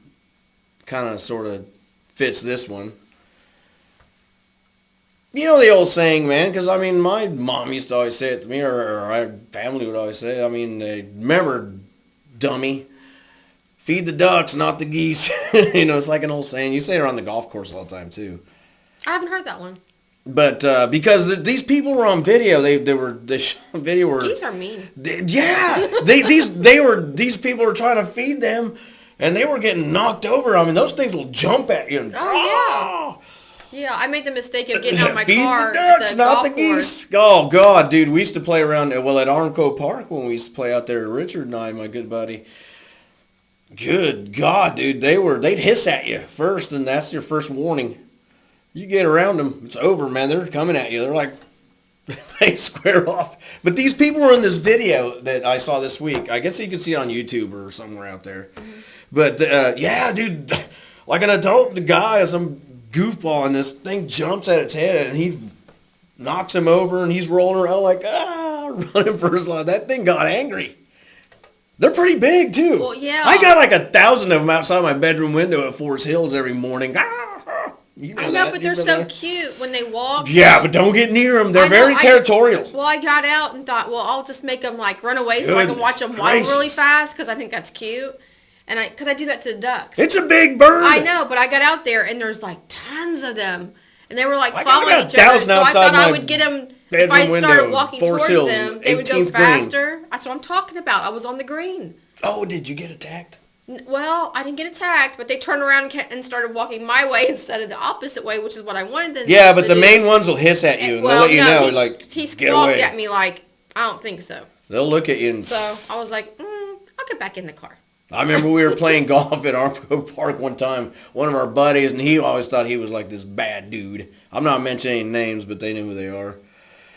kind of sort of fits this one. You know the old saying, man, because, I mean, my mom used to always say it to me, or our family would always say it. I mean, remember, dummy, feed the ducks, not the geese. You know, it's like an old saying. You say it around the golf course all the time, too. I haven't heard that one. But because these people were on video, these Geese are mean. These people were trying to feed them, and they were getting knocked over. I mean, those things will jump at you. And, Oh, yeah. Yeah, I made the mistake of getting out of my feed car the at ducks, the not the golf geese. course. Oh God, dude, we used to play around. Well, at Armco Park when we used to play out there. Richard and I, my good buddy. Good God, dude, they'd hiss at you first, and that's your first warning. You get around them, it's over, man. They're coming at you. They're like, they square off. But these people were in this video that I saw this week. I guess you can see it on YouTube or somewhere out there. Mm-hmm. But, yeah, dude, like an adult guy, some goofball, and this thing jumps at its head, and he knocks him over, and he's rolling around like, running for his life. That thing got angry. They're pretty big, too. Well, yeah. I got like 1,000 of them outside my bedroom window at Forest Hills every morning. You know I know, that. but You they're know so that. cute when they walk. Yeah, but don't get near them. They're I know, very territorial. Well, I got out and thought, well, I'll just make them like run away so I can watch them Goodness waddle really gracious. fast because I think that's cute. And because I do that to the ducks. It's a big bird. I know, but I got out there and there's like tons of them. And they were like I got following about each other. 1,000 So I outside thought I my would get them, if bedroom I started window, walking Forest towards Hills, them, they would go 18th green. faster. That's what I'm talking about. I was on the green. Oh, did you get attacked? Well, I didn't get attacked, but they turned around and started walking my way instead of the opposite way, which is what I wanted them Yeah, but to the do. main ones will hiss at you and they'll let you know, like, he get squawked away. at me like, I don't think so. They'll look at you and... So I was like, I'll get back in the car. I remember we were playing golf at Arco Park one time, one of our buddies, and he always thought he was like this bad dude. I'm not mentioning names, but they know who they are.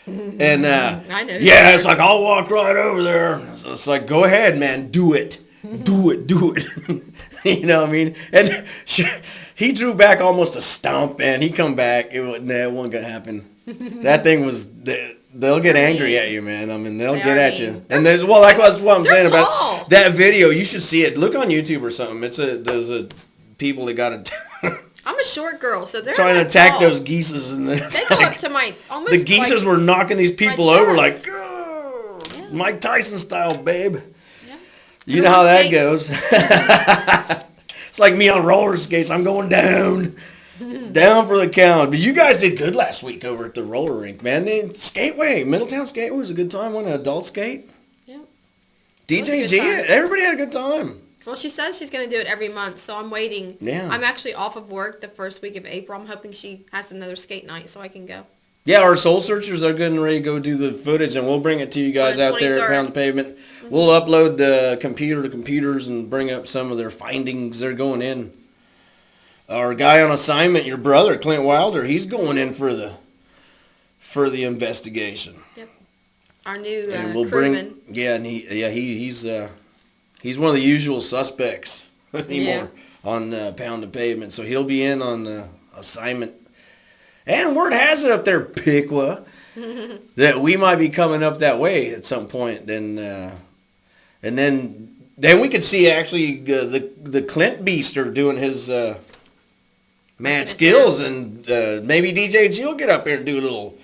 And, I know. yeah, it's like, I'll walk right over there. So it's like, go ahead, man, do it. Do it. You know what I mean? And he drew back almost a stomp, man. He come back. It wasn't going to happen. That thing was... They'll get angry at you, man. I mean, they'll get at you. And there's, well, like that's what I'm saying about that video. You should see it. Look on YouTube or something. There's a people that got to... I'm a short girl, so they're trying to attack those geeses. And they go up to my almost. The geeses were knocking these people over like Yeah. Mike Tyson style, babe. Yeah. You know how that goes. It's like me on roller skates. I'm going down. Down for the count. But you guys did good last week over at the roller rink, man. The Skateway, Middletown Skateway was a good time. Wasn't it? Adult skate. Yeah. DJ G, everybody had a good time. Well, she says she's going to do it every month, so I'm waiting. Yeah. I'm actually off of work the first week of April. I'm hoping she has another skate night so I can go. Yeah, our Soul Searchers are getting ready to go do the footage, and we'll bring it to you guys out there at Pound the Pavement. Mm-hmm. We'll upload the computer to computers and bring up some of their findings. They're going in. Our guy on assignment, your brother, Clint Wilder, he's going in for the investigation. Yep. Our new And we'll crewman. he's one of the usual suspects anymore on Pound the Pavement. So he'll be in on the assignment. And word has it up there, Piqua, that we might be coming up that way at some point. And then we could see actually the Clint Beaster doing his mad skills, and maybe DJ G will get up here and do a little.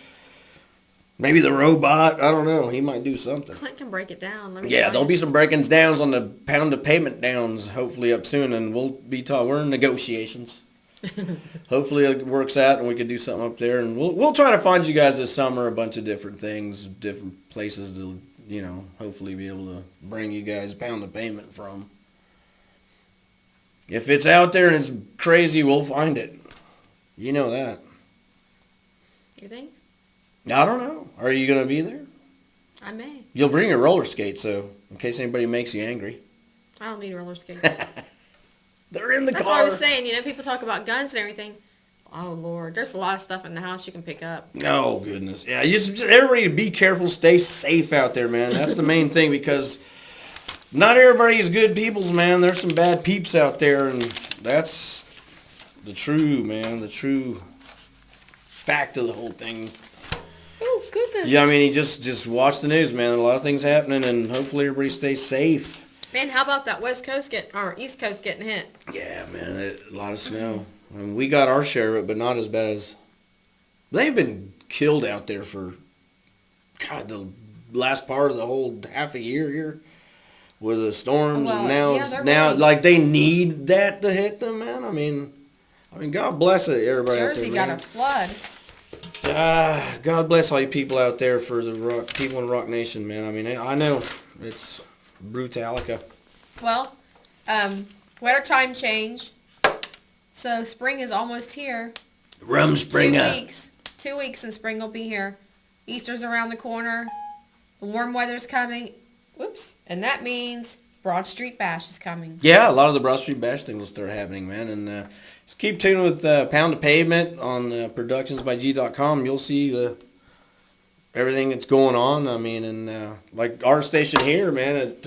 Maybe the robot. I don't know. He might do something. Clint can break it down. There'll be some breakings downs on the Pound of Pavement downs hopefully up soon, and we'll be we're in negotiations. Hopefully it works out and we can do something up there, and we'll try to find you guys this summer a bunch of different things, different places to hopefully be able to bring you guys Pound of Pavement from. If it's out there and it's crazy, we'll find it. You know that. You think? I don't know. Are you going to be there? I may. You'll bring your roller skates, so in case anybody makes you angry. I don't need roller skates. They're in the car. That's what I was saying. People talk about guns and everything. Oh, Lord. There's a lot of stuff in the house you can pick up. Oh, goodness. Yeah, just everybody be careful. Stay safe out there, man. That's the main thing, because not everybody is good peoples, man. There's some bad peeps out there, and that's the true fact of the whole thing. Oh, goodness. Yeah, I mean, you just watch the news, man. A lot of things happening, and hopefully everybody stays safe. Man, how about that East Coast getting hit? Yeah, man, a lot of snow. I mean, we got our share of it, but not as bad as... They've been killed out there for, God, the last part of the whole half a year here with the storms. Well, and now, really... like, they need that to hit them, man. I mean, God bless it, everybody Jersey out there, got a flood. God bless all you people out there for the people in Rock Nation, man. I mean, I know it's brutalica. Well, winter time change. So spring is almost here. Rumspringa. 2 weeks and spring will be here. Easter's around the corner. The warm weather's coming. Whoops. And that means Broad Street Bash is coming. Yeah, a lot of the Broad Street Bash things will start happening, man. And just keep tuning with Pound of Pavement on productionsbyg.com. You'll see everything that's going on. I mean, and like our station here, man, at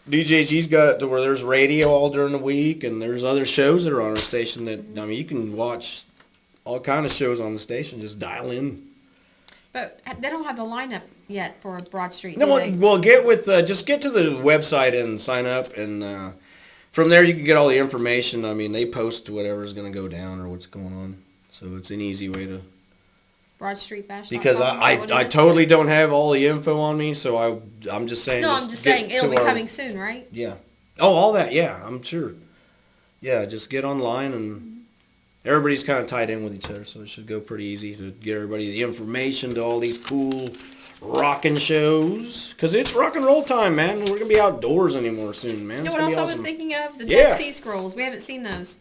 DJG's got it to where there's radio all during the week, and there's other shows that are on our station that, I mean, you can watch all kind of shows on the station. Just dial in. But they don't have the lineup yet for Broad Street. No, well, get with just get to the website and sign up, and from there you can get all the information. I mean, they post whatever's going to go down or what's going on, so it's an easy way to. Broad Street Bash. Because I totally don't have all the info on me, so I'm just saying. No, I'm just saying it'll be coming soon, right? Yeah. Oh, all that. Yeah, I'm sure. Yeah, just get online, and everybody's kind of tied in with each other, so it should go pretty easy to get everybody the information to all these cool rock rockin' shows. Because it's rock and roll time, man. We're going to be outdoors anymore soon, man. You know It's what gonna else be I was awesome. thinking of? The Yeah. Dead Sea Scrolls. We haven't seen those.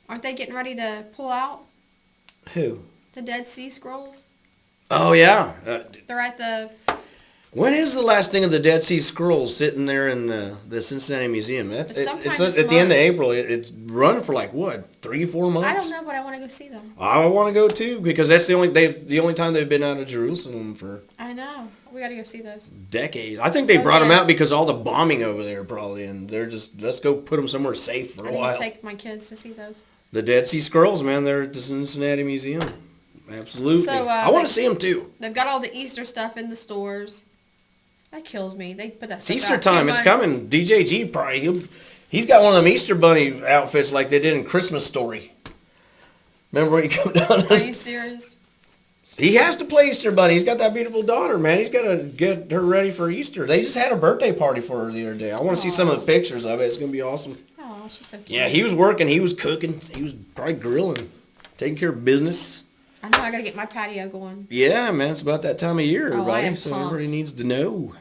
Aren't they getting ready to pull out? Who? The Dead Sea Scrolls? Oh, yeah. They're at the... When is the last thing of the Dead Sea Scrolls sitting there in the Cincinnati Museum? It's sometime It's this at the end of month. April. It's run for like, what, 3-4 months? I don't know, but I want to go see them. I want to go too because that's the only time they've been out of Jerusalem for I know. We got to go see those. decades. I think they Oh, brought them yeah. out because all the bombing over there probably, and they're just let's go put them somewhere safe for I a need to while. take my kids to see those. The Dead Sea Scrolls, man, they're at the Cincinnati Museum. Absolutely. So, I want to see them too. They've got all the Easter stuff in the stores. That kills me. They put that It's stuff Easter out 2 time. It's months. coming. DJG probably he's got one of them Easter bunny outfits like they did in Christmas Story. Remember when he come down? Are you serious? He has to play Easter bunny. He's got that beautiful daughter, man. He's got to get her ready for Easter. They just had a birthday party for her the other day. I want to see some of the pictures of it. It's gonna be awesome. Oh, she's so cute. Yeah, he was working. He was cooking. He was probably grilling, taking care of business. I know. I got to get my patio going. Yeah, man. It's about that time of year, Oh, I everybody. am So pumped. everybody needs to know.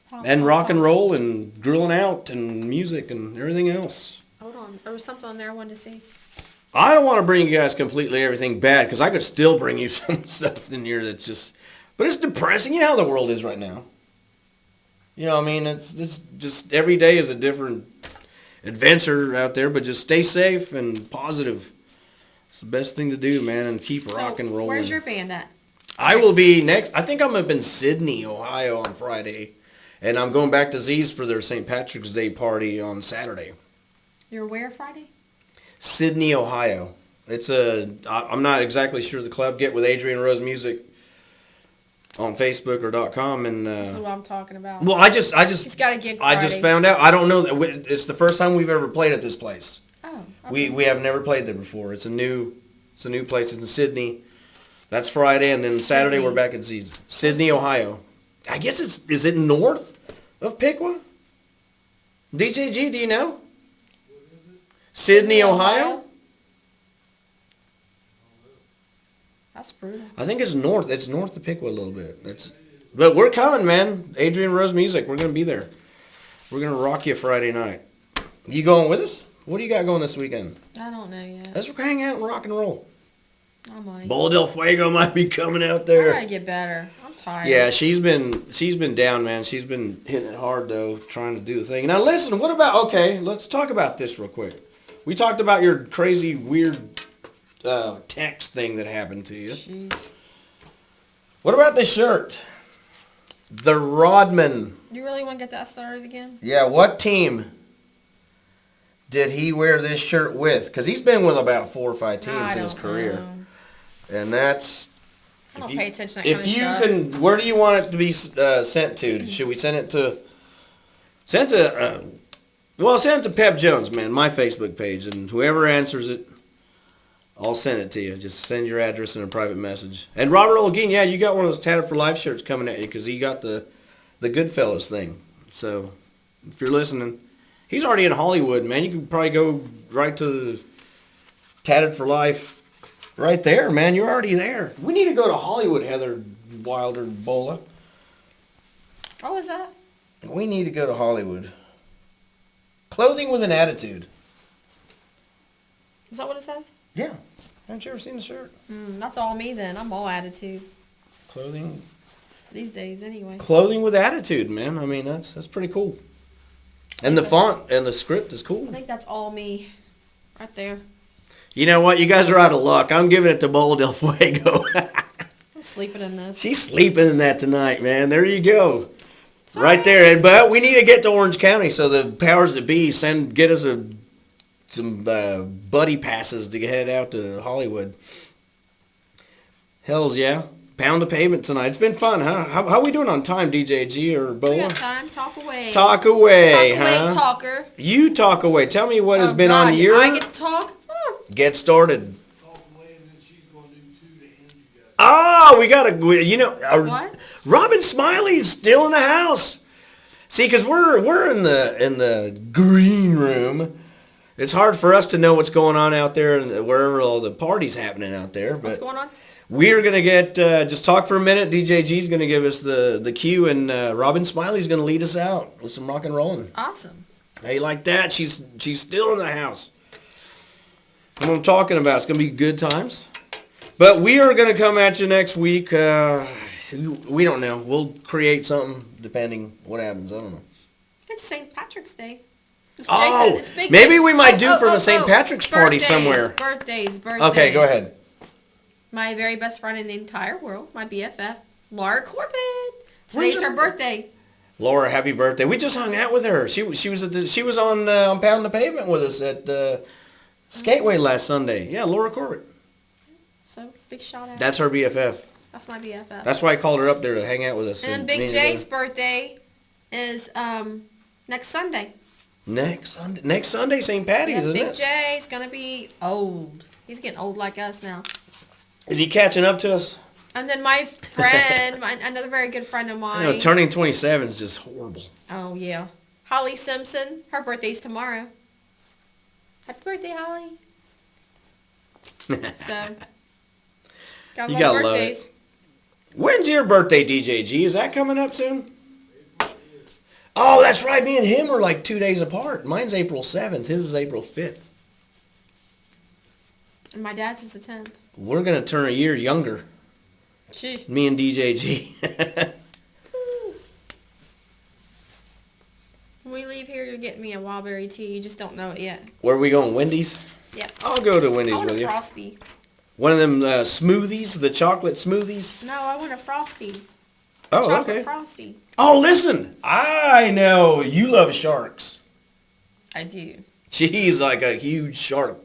Pop, And pop, rock and pop. roll and grilling out and music and everything else. Hold on. There was something on there I wanted to see. I don't want to bring you guys completely everything bad because I could still bring you some stuff in here that's just, but it's depressing. You know how the world is right now. You know what I mean? It's just every day is a different adventure out there, but just stay safe and positive. It's the best thing to do, man, and keep rock and rolling. Where's your band at? I will be next. I think I'm up in Sydney, Ohio on Friday, and I'm going back to Z's for their St. Patrick's Day party on Saturday. You're where Friday? Sydney, Ohio. I'm not exactly sure the club. Get with Adrian Rose Music on Facebook or .com and. This is what I'm talking about. Well, He's got a gig I Friday. just found out. I don't know. It's the first time we've ever played at this place. Oh. Okay. We have never played there before. It's a new place. It's in Sydney. That's Friday, and then Saturday Sydney. we're back at Z's. Sydney, Ohio. I guess is it north of Piqua? DJG, do you know? Sydney, Ohio? That's brutal. I think it's north. It's north of Piqua a little bit. But we're coming, man. Adrian Rose Music. We're gonna be there. We're gonna rock you Friday night. You going with us? What do you got going this weekend? I don't know yet. Let's hang out and rock and roll. I might. Bola del Fuego might be coming out I there. gotta get better. I'm tired. Yeah, she's been down, man. She's been hitting it hard though, trying to do the thing. Now listen, let's talk about this real quick. We talked about your crazy weird text thing that happened to you. Jeez. What about this shirt? The Rodman. You really want to get that started again? Yeah, what team did he wear this shirt with? Because he's been with about 4 or 5 teams I in his don't career. know. And that's... I don't pay attention to that If kind of you stuff. can, where do you want it to be sent to? Should we send it to... Send it to Pep Jones, man, my Facebook page. And whoever answers it, I'll send it to you. Just send your address in a private message. And Robert Olguin, yeah, you got one of those Tatted for Life shirts coming at you because he got the Goodfellas thing. So, if you're listening, he's already in Hollywood, man. You can probably go right to the Tatted for Life right there, man. You're already there. We need to go to Hollywood, Heather Wilder Bola. What was that? We need to go to Hollywood. Clothing with an attitude. Is that what it says? Yeah. Haven't you ever seen the shirt? That's all me then. I'm all attitude. Clothing These days anyway. with attitude, man. I mean, that's pretty cool. And the font and the script is I cool. think that's all me. Right there. You know what? You guys are out of luck. I'm giving it to Bola del Fuego. I'm sleeping in this. She's sleeping in that tonight, man. There you go. Sorry. Right there. But we need to get to Orange County, so the powers that be get us some buddy passes to head out to Hollywood. Hells yeah. Pound the pavement tonight. It's been fun, huh? How we doing on time, DJG or We Bola? got time. Talk away. Talk away, Talk away, huh? talker. You talk away. Tell me what has Oh, been God, on your... I get to talk? Get started. Talk away, and then she's going to do 2 to end you guys. Oh, we got to... What? Robin Smiley's still in the house. See, because we're in the green room. It's hard for us to know what's going on out there and wherever all the parties happening out there. But What's going on? we're going to get, just talk for a minute. DJ G's going to give us the cue, and Robin Smiley's going to lead us out with some rock and rolling. Awesome. Hey, like that, she's still in the house. What I'm talking about, it's going to be good times. But we are going to come at you next week. We don't know. We'll create something depending what happens. I don't know. It's St. Patrick's Day. Maybe we might do from a St. Patrick's party somewhere. Birthdays. Okay, go ahead. My very best friend in the entire world, my BFF, Laura Corbett. Today's her birthday. Laura, happy birthday. We just hung out with her. She was on Pound the Pavement with us at Skateway last Sunday. Yeah, Laura Corbett. So, big shout out. That's her BFF. That's my BFF. That's why I called her up there to hang out with us. And then Big J's birthday is next Sunday. Next Sunday, St. Patty's, isn't it? Big J's gonna be old. He's getting old like us now. Is he catching up to us? And then my friend, another very good friend of mine. You know, turning 27 is just horrible. Oh, yeah. Holly Simpson, her birthday's tomorrow. Happy birthday, Holly. So, you gotta love it. When's your birthday, DJ G? Is that coming up soon? Oh, that's right. Me and him are like 2 days apart. Mine's April 7th. His is April 5th. And my dad's is the 10th. We're going to turn a year younger. Gee. Me and DJ G. When we leave here, you're getting me a Wildberry tea. You just don't know it yet. Where are we going? Wendy's? Yep. I'll go to Wendy's with you. I want a Frosty. One of them smoothies, the chocolate smoothies? No, I want a Frosty. Oh, Chocolate okay. Frosty. Oh, listen. I know you love sharks. I do. She's like a huge shark.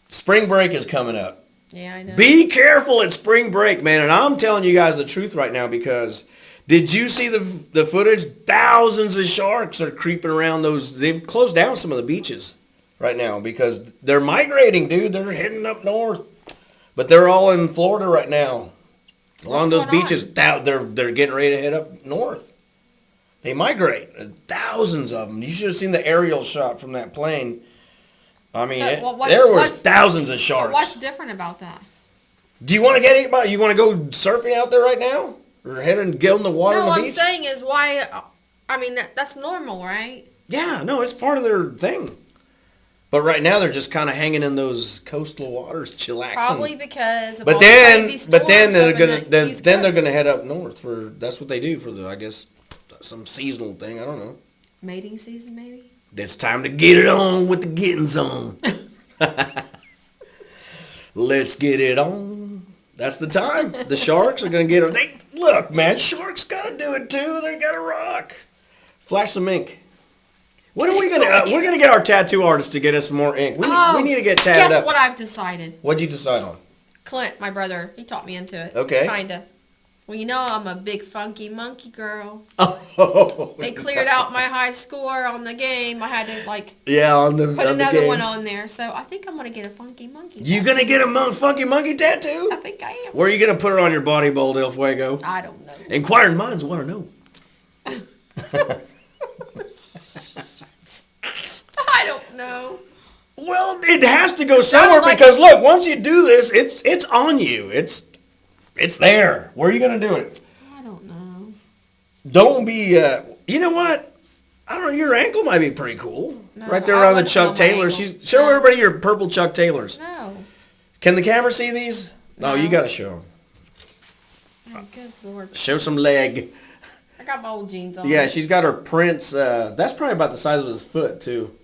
Spring break is coming up. Yeah, I know. Be careful at spring break, man. And I'm telling you guys the truth right now because did you see the footage? Thousands of sharks are creeping around those. They've closed down some of the beaches right now because they're migrating, dude. They're heading up north. But they're all in Florida right now. Along those beaches, they're getting ready to head up north. They migrate. Thousands of them. You should have seen the aerial shot from that plane. I mean, there were thousands of sharks. What's different about that? Do you want to get anybody? You want to go surfing out there right now? Or head and get in the water on the beach? No, what I'm saying is why, I mean, that's normal, right? Yeah, no, it's part of their thing. But right now they're just kind of hanging in those coastal waters, chillaxing. Probably because of all the crazy storms they're gonna head up north for that's what they do for the I guess some seasonal thing. I don't know. Mating season, maybe. It's time to get it on with the gettings on. Let's get it on. That's the time. The sharks are gonna get it. Look, man, sharks gotta do it too. They gotta rock. Flash some ink. When are we gonna? We're gonna get our tattoo artist to get us some more ink. We need to get tatted up. Guess what I've decided? What'd you decide on? Clint, my brother, he taught me into it. Okay. Kinda. Well, you know I'm a big funky monkey girl. Oh. They cleared out my high score on the game. I had to put on another the one on there. So I think I'm gonna get a funky monkey. You gonna get a funky monkey tattoo? I think I am. Where are you gonna put it on your body, Bold El Fuego? I don't know. Inquiring minds want to know. I don't know. Well, it has to go somewhere because look, once you do this, it's on you. It's there. Where are you going to do it? I don't know. Don't be, you know what? I don't know, your ankle might be pretty cool. No, right there around the Chuck Taylors. Show everybody your purple Chuck Taylors. No. Can the camera see these? No, you got to show them. Oh, good Lord. Show some leg. I got my old jeans on. Yeah, she's got her Prince. That's probably about the size of his foot, too.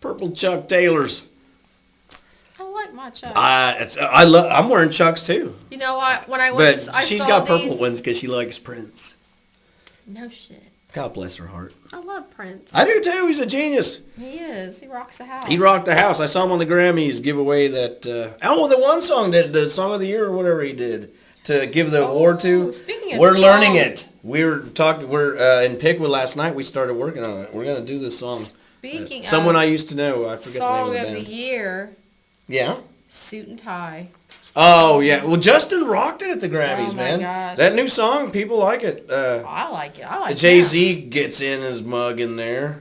Purple Chuck Taylors. I like my Chucks. I'm wearing Chucks too. You know what? When I went, but she's got purple ones because she likes Prince. No shit. God bless her heart. I love Prince. I do too. He's a genius. He is. He rocks the house. He rocked the house. I saw him on the Grammys give away that. The one song that the song of the year or whatever he did to give the award to. Speaking of we're learning it. We're in Pickwood last night. We started working on it. We're gonna do this song. Speaking someone of I used to know, I forget the name of the band. Song of the year. Yeah. Suit and Tie. Oh yeah. Well, Justin rocked it at the Grammys, Oh, my man. gosh. That new song, people like it. I like it. I like it. Jay-Z gets in his mug in there.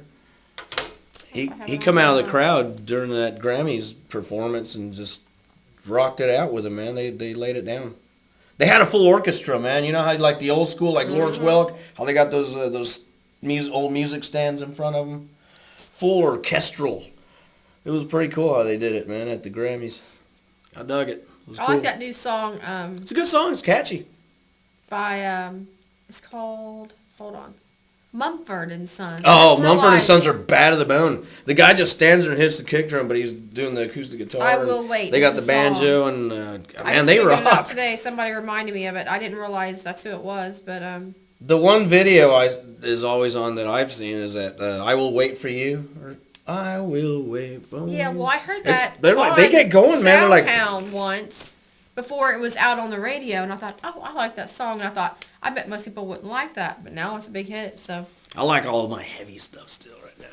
he come out of the crowd during that Grammys performance and just rocked it out with him, man. They laid it down. They had a full orchestra, man. You know how like the old school, like Lawrence Welk, how they got those old music stands in front of them? Full orchestral. It was pretty cool how they did it, man, at the Grammys. I dug it. It was I cool. like that new song. It's a good song. It's catchy. By it's called, hold on, Mumford and Sons. Oh, Mumford and Sons are bad to the bone. The guy just stands there and hits the kick drum, but he's doing the acoustic guitar. I Will Wait. They got the banjo and man, they rock. rock. Today, somebody reminded me of it. I didn't realize that's who it was, but The one video is always on that I've seen is that "I Will Wait for You" or "I Will Wait for You." yeah. Well, I heard that. They're like they get going, man. They're like Soundhound once before it was out on the radio, and I thought, oh, I like that song, and I thought, I bet most people wouldn't like that, but now it's a big hit. So. I like all of my heavy stuff still right now.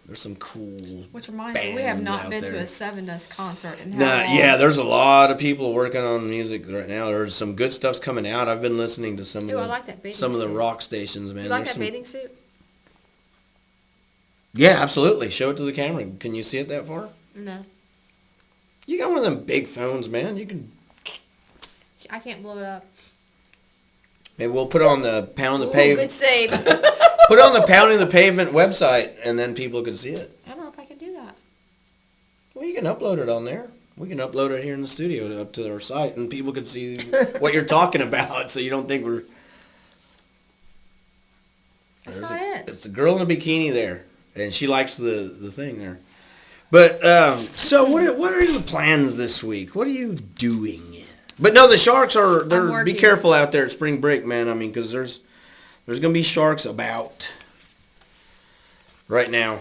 There's some cool. Which reminds me, we have bands not out been there. to a Seven Dust concert in how Nah, long? yeah, there's a lot of people working on music right now. There's some good stuff's coming out. I've been listening to some Ooh, I of like that the bathing some of the suit. rock stations, man. You like There's that some- bathing suit? Yeah, absolutely. Show it to the camera. Can you see it that far? No, You got one of them big phones, man. You can. I can't blow it up. Maybe we'll put it on the Pound the Ooh, Pavement. good save. Put it on the Pounding the Pavement website, and then people can see it. I don't know if I can do that. Well, you can upload it on there. We can upload it here in the studio up to our site, and people can see what you're talking about, so you don't think we're. That's There's not it. It's a girl in a bikini there, and she likes the thing there. But so what are the plans this week? What are you doing? But no, the sharks are. Be working. careful out there at spring break, man. I mean, because there's gonna be sharks about right now.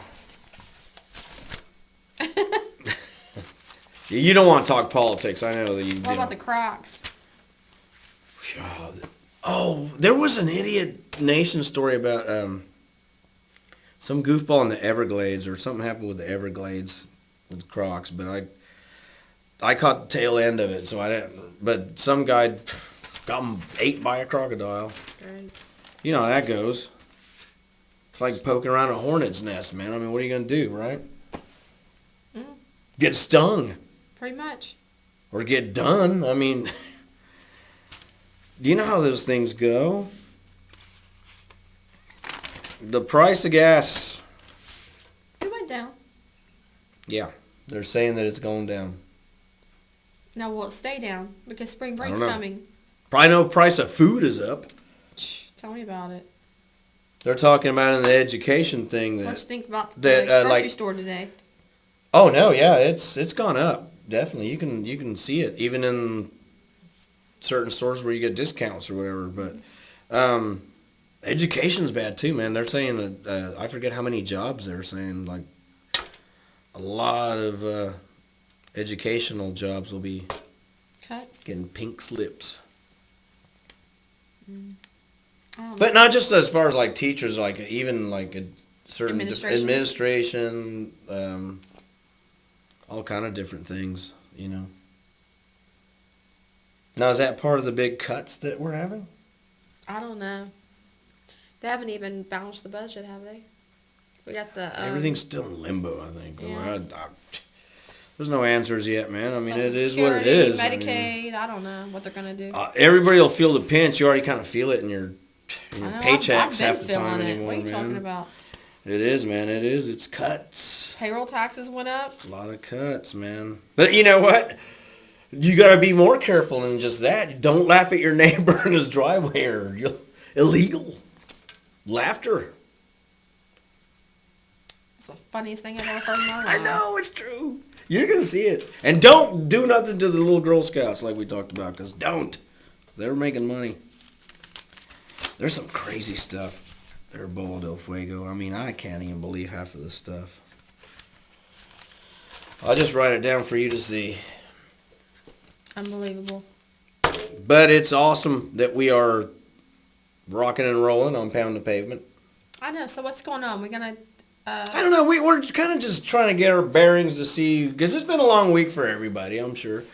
You don't want to talk politics. I know that you. What about the Crocs? Oh, there was an Idiot Nation story about some goofball in the Everglades, or something happened with the Everglades with Crocs, but I caught the tail end of it, so I didn't. But some guy got ate by a crocodile. Great. You know how that goes. It's like poking around a hornet's nest, man. I mean, what are you gonna do, right? Mm, Get stung pretty much. or get done. I mean, do you know how those things go? The price of gas. It went down. Yeah, they're saying that it's going down. Now will it stay down? Because spring I break's don't know. coming. Probably no price of food is up. Shh, tell me about it. They're talking about in the education thing What you that. think about the that, grocery like- store today? Oh no, yeah, it's gone up. Definitely, you can see it even in certain stores where you get discounts or whatever. But education's bad too, man. They're saying that I forget how many jobs they're saying, like a lot of educational jobs will be Cut. getting pink slips. I don't know. But not just as far as like teachers, like even like a certain Administration. administration, all kind of different things, you know. Now, is that part of the big cuts that we're having? I don't know. They haven't even balanced the budget, have they? We got the Everything's still in limbo, I think. Yeah. There's no answers yet, man. I mean, Social it is what it Security, is. I Medicaid. mean, I don't know what they're gonna do. everybody will feel the pinch. You already kind of feel it in your I know, paychecks I've been half the time feeling it. anymore, What are you man. talking about? It is, man. It is. It's cuts. Payroll taxes went up. A lot of cuts, man. But you know what? You got to be more careful than just that. Don't laugh at your neighbor in his driveway, or you'll illegal laughter. It's the funniest thing I've ever heard in my life. I know, it's true. You're gonna see it. And don't do nothing to the little Girl Scouts like we talked about, because don't. They're making money. There's some crazy stuff there, Bola del Fuego. I mean, I can't even believe half of this stuff. I'll just write it down for you to see. Unbelievable. But it's awesome that we are rocking and rolling on Pound the Pavement. I know. So what's going on? We're gonna. I don't know. We're kind of just trying to get our bearings to see, because it's been a long week for everybody, I'm sure.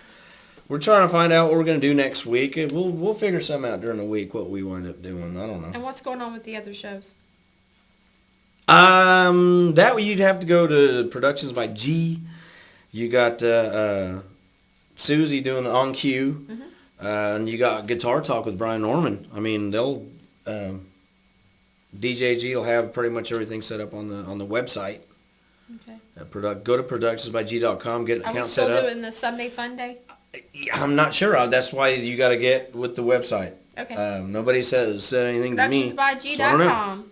We're trying to find out what we're going to do next week. And we'll figure something out during the week, what we wind up doing. I don't know. And what's going on with the other shows? That way you'd have to go to Productions by G. You got Susie doing On Cue, and you got Guitar Talk with Brian Norman. I mean, they'll DJ G will have pretty much everything set up on the website. Okay. Go to productionsbyg.com, get an Are we account set still up. doing the Sunday Fun Day? I'm not sure. That's why you got to get with the website. Okay. Nobody said anything to me. Productionsbyg.com.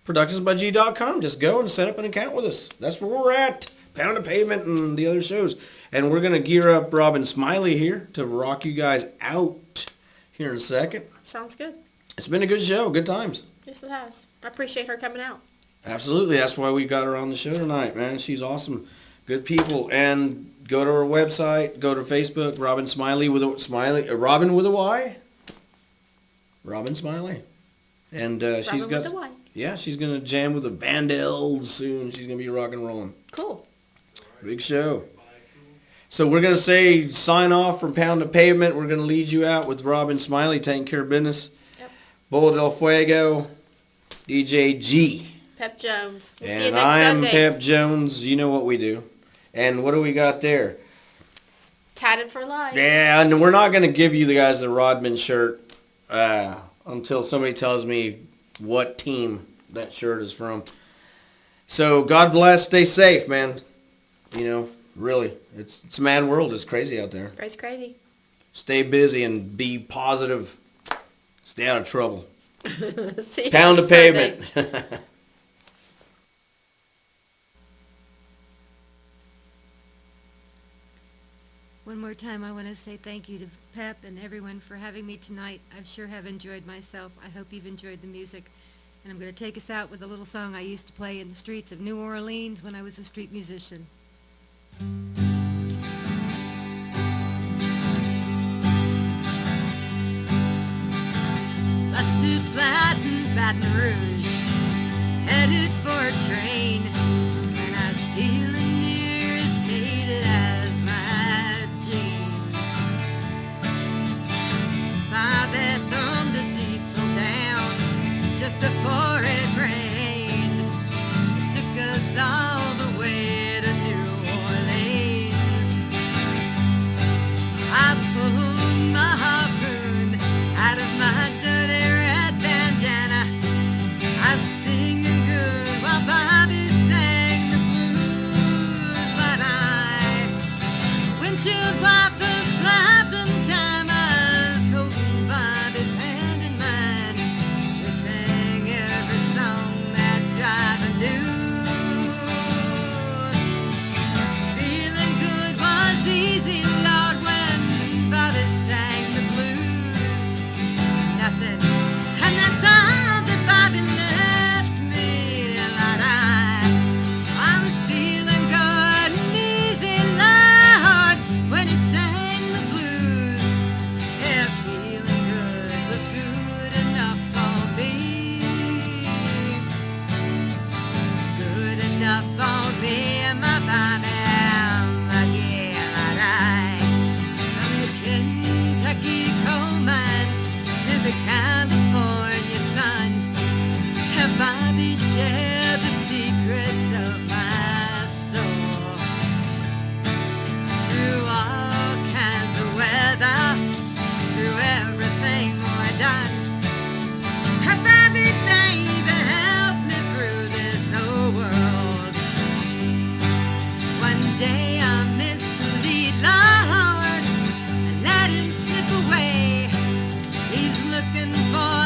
Productionsbyg.com. Just go and set up an account with us. That's where we're at. Pound of Pavement and the other shows. And we're going to gear up Robin Smiley here to rock you guys out here in a second. Sounds good. It's been a good show. Good times. Yes, it has. I appreciate her coming out. Absolutely. That's why we got her on the show tonight, man. She's awesome. Good people. And go to her website. Go to Facebook. Robin Smiley with a Smiley. Robin with a Y. Robin Smiley. And she's Robin got... with the Y. Yeah, she's going to jam with the Vandals soon. She's going to be rock and rolling. Cool. Big show. So we're going to say sign off from Pound of Pavement. We're going to lead you out with Robin Smiley taking care of business. Yep. Bola del Fuego, DJ G. Pep Jones. We'll see you And next I am Sunday. Pep Jones. You know what we do. And what do we got there? Tatted for life. Yeah, and we're not going to give you the guys the Rodman shirt until somebody tells me what team that shirt is from. So God bless. Stay safe, man. You know, really. It's a mad world. It's crazy out there. It's crazy. Stay busy and be positive. Stay out of trouble. See you Pound on of Sunday. Pavement. One more time, I want to say thank you to Pep and everyone for having me tonight. I sure have enjoyed myself. I hope you've enjoyed the music. And I'm going to take us out with a little song I used to play in the streets of New Orleans when I was a street musician. Busted flat in Baton Rouge, headed for a train, and I was feeling near as faded as my jeans. Bob had thumbed the diesel down just before it rained. It took us all the way to New Orleans. I pulled my harpoon out of my dirty red bandana. I was singing good while Bobby sang the blues. But windshield wipers clapping time, I was holding Bobby's hand in mine. We sang every song that driver knew. Feeling good was easy, Lord, when Bobby sang the blues. Nothing, and that's all that Bobby left me. Lord, I was feeling good and easy, Lord, when he sang the blues. Yeah, feeling good was good enough for me. Good enough for me and my Bobby. Yeah, Lord, from the Kentucky coal mines to the California sun, and Bobby shared the secrets of my soul. Through all kinds of weather, through everything we've done, and Bobby, baby, helped me through this whole world. One day I missed the lead, Lord, and let him slip away. He's looking for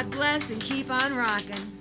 God bless and keep on rocking.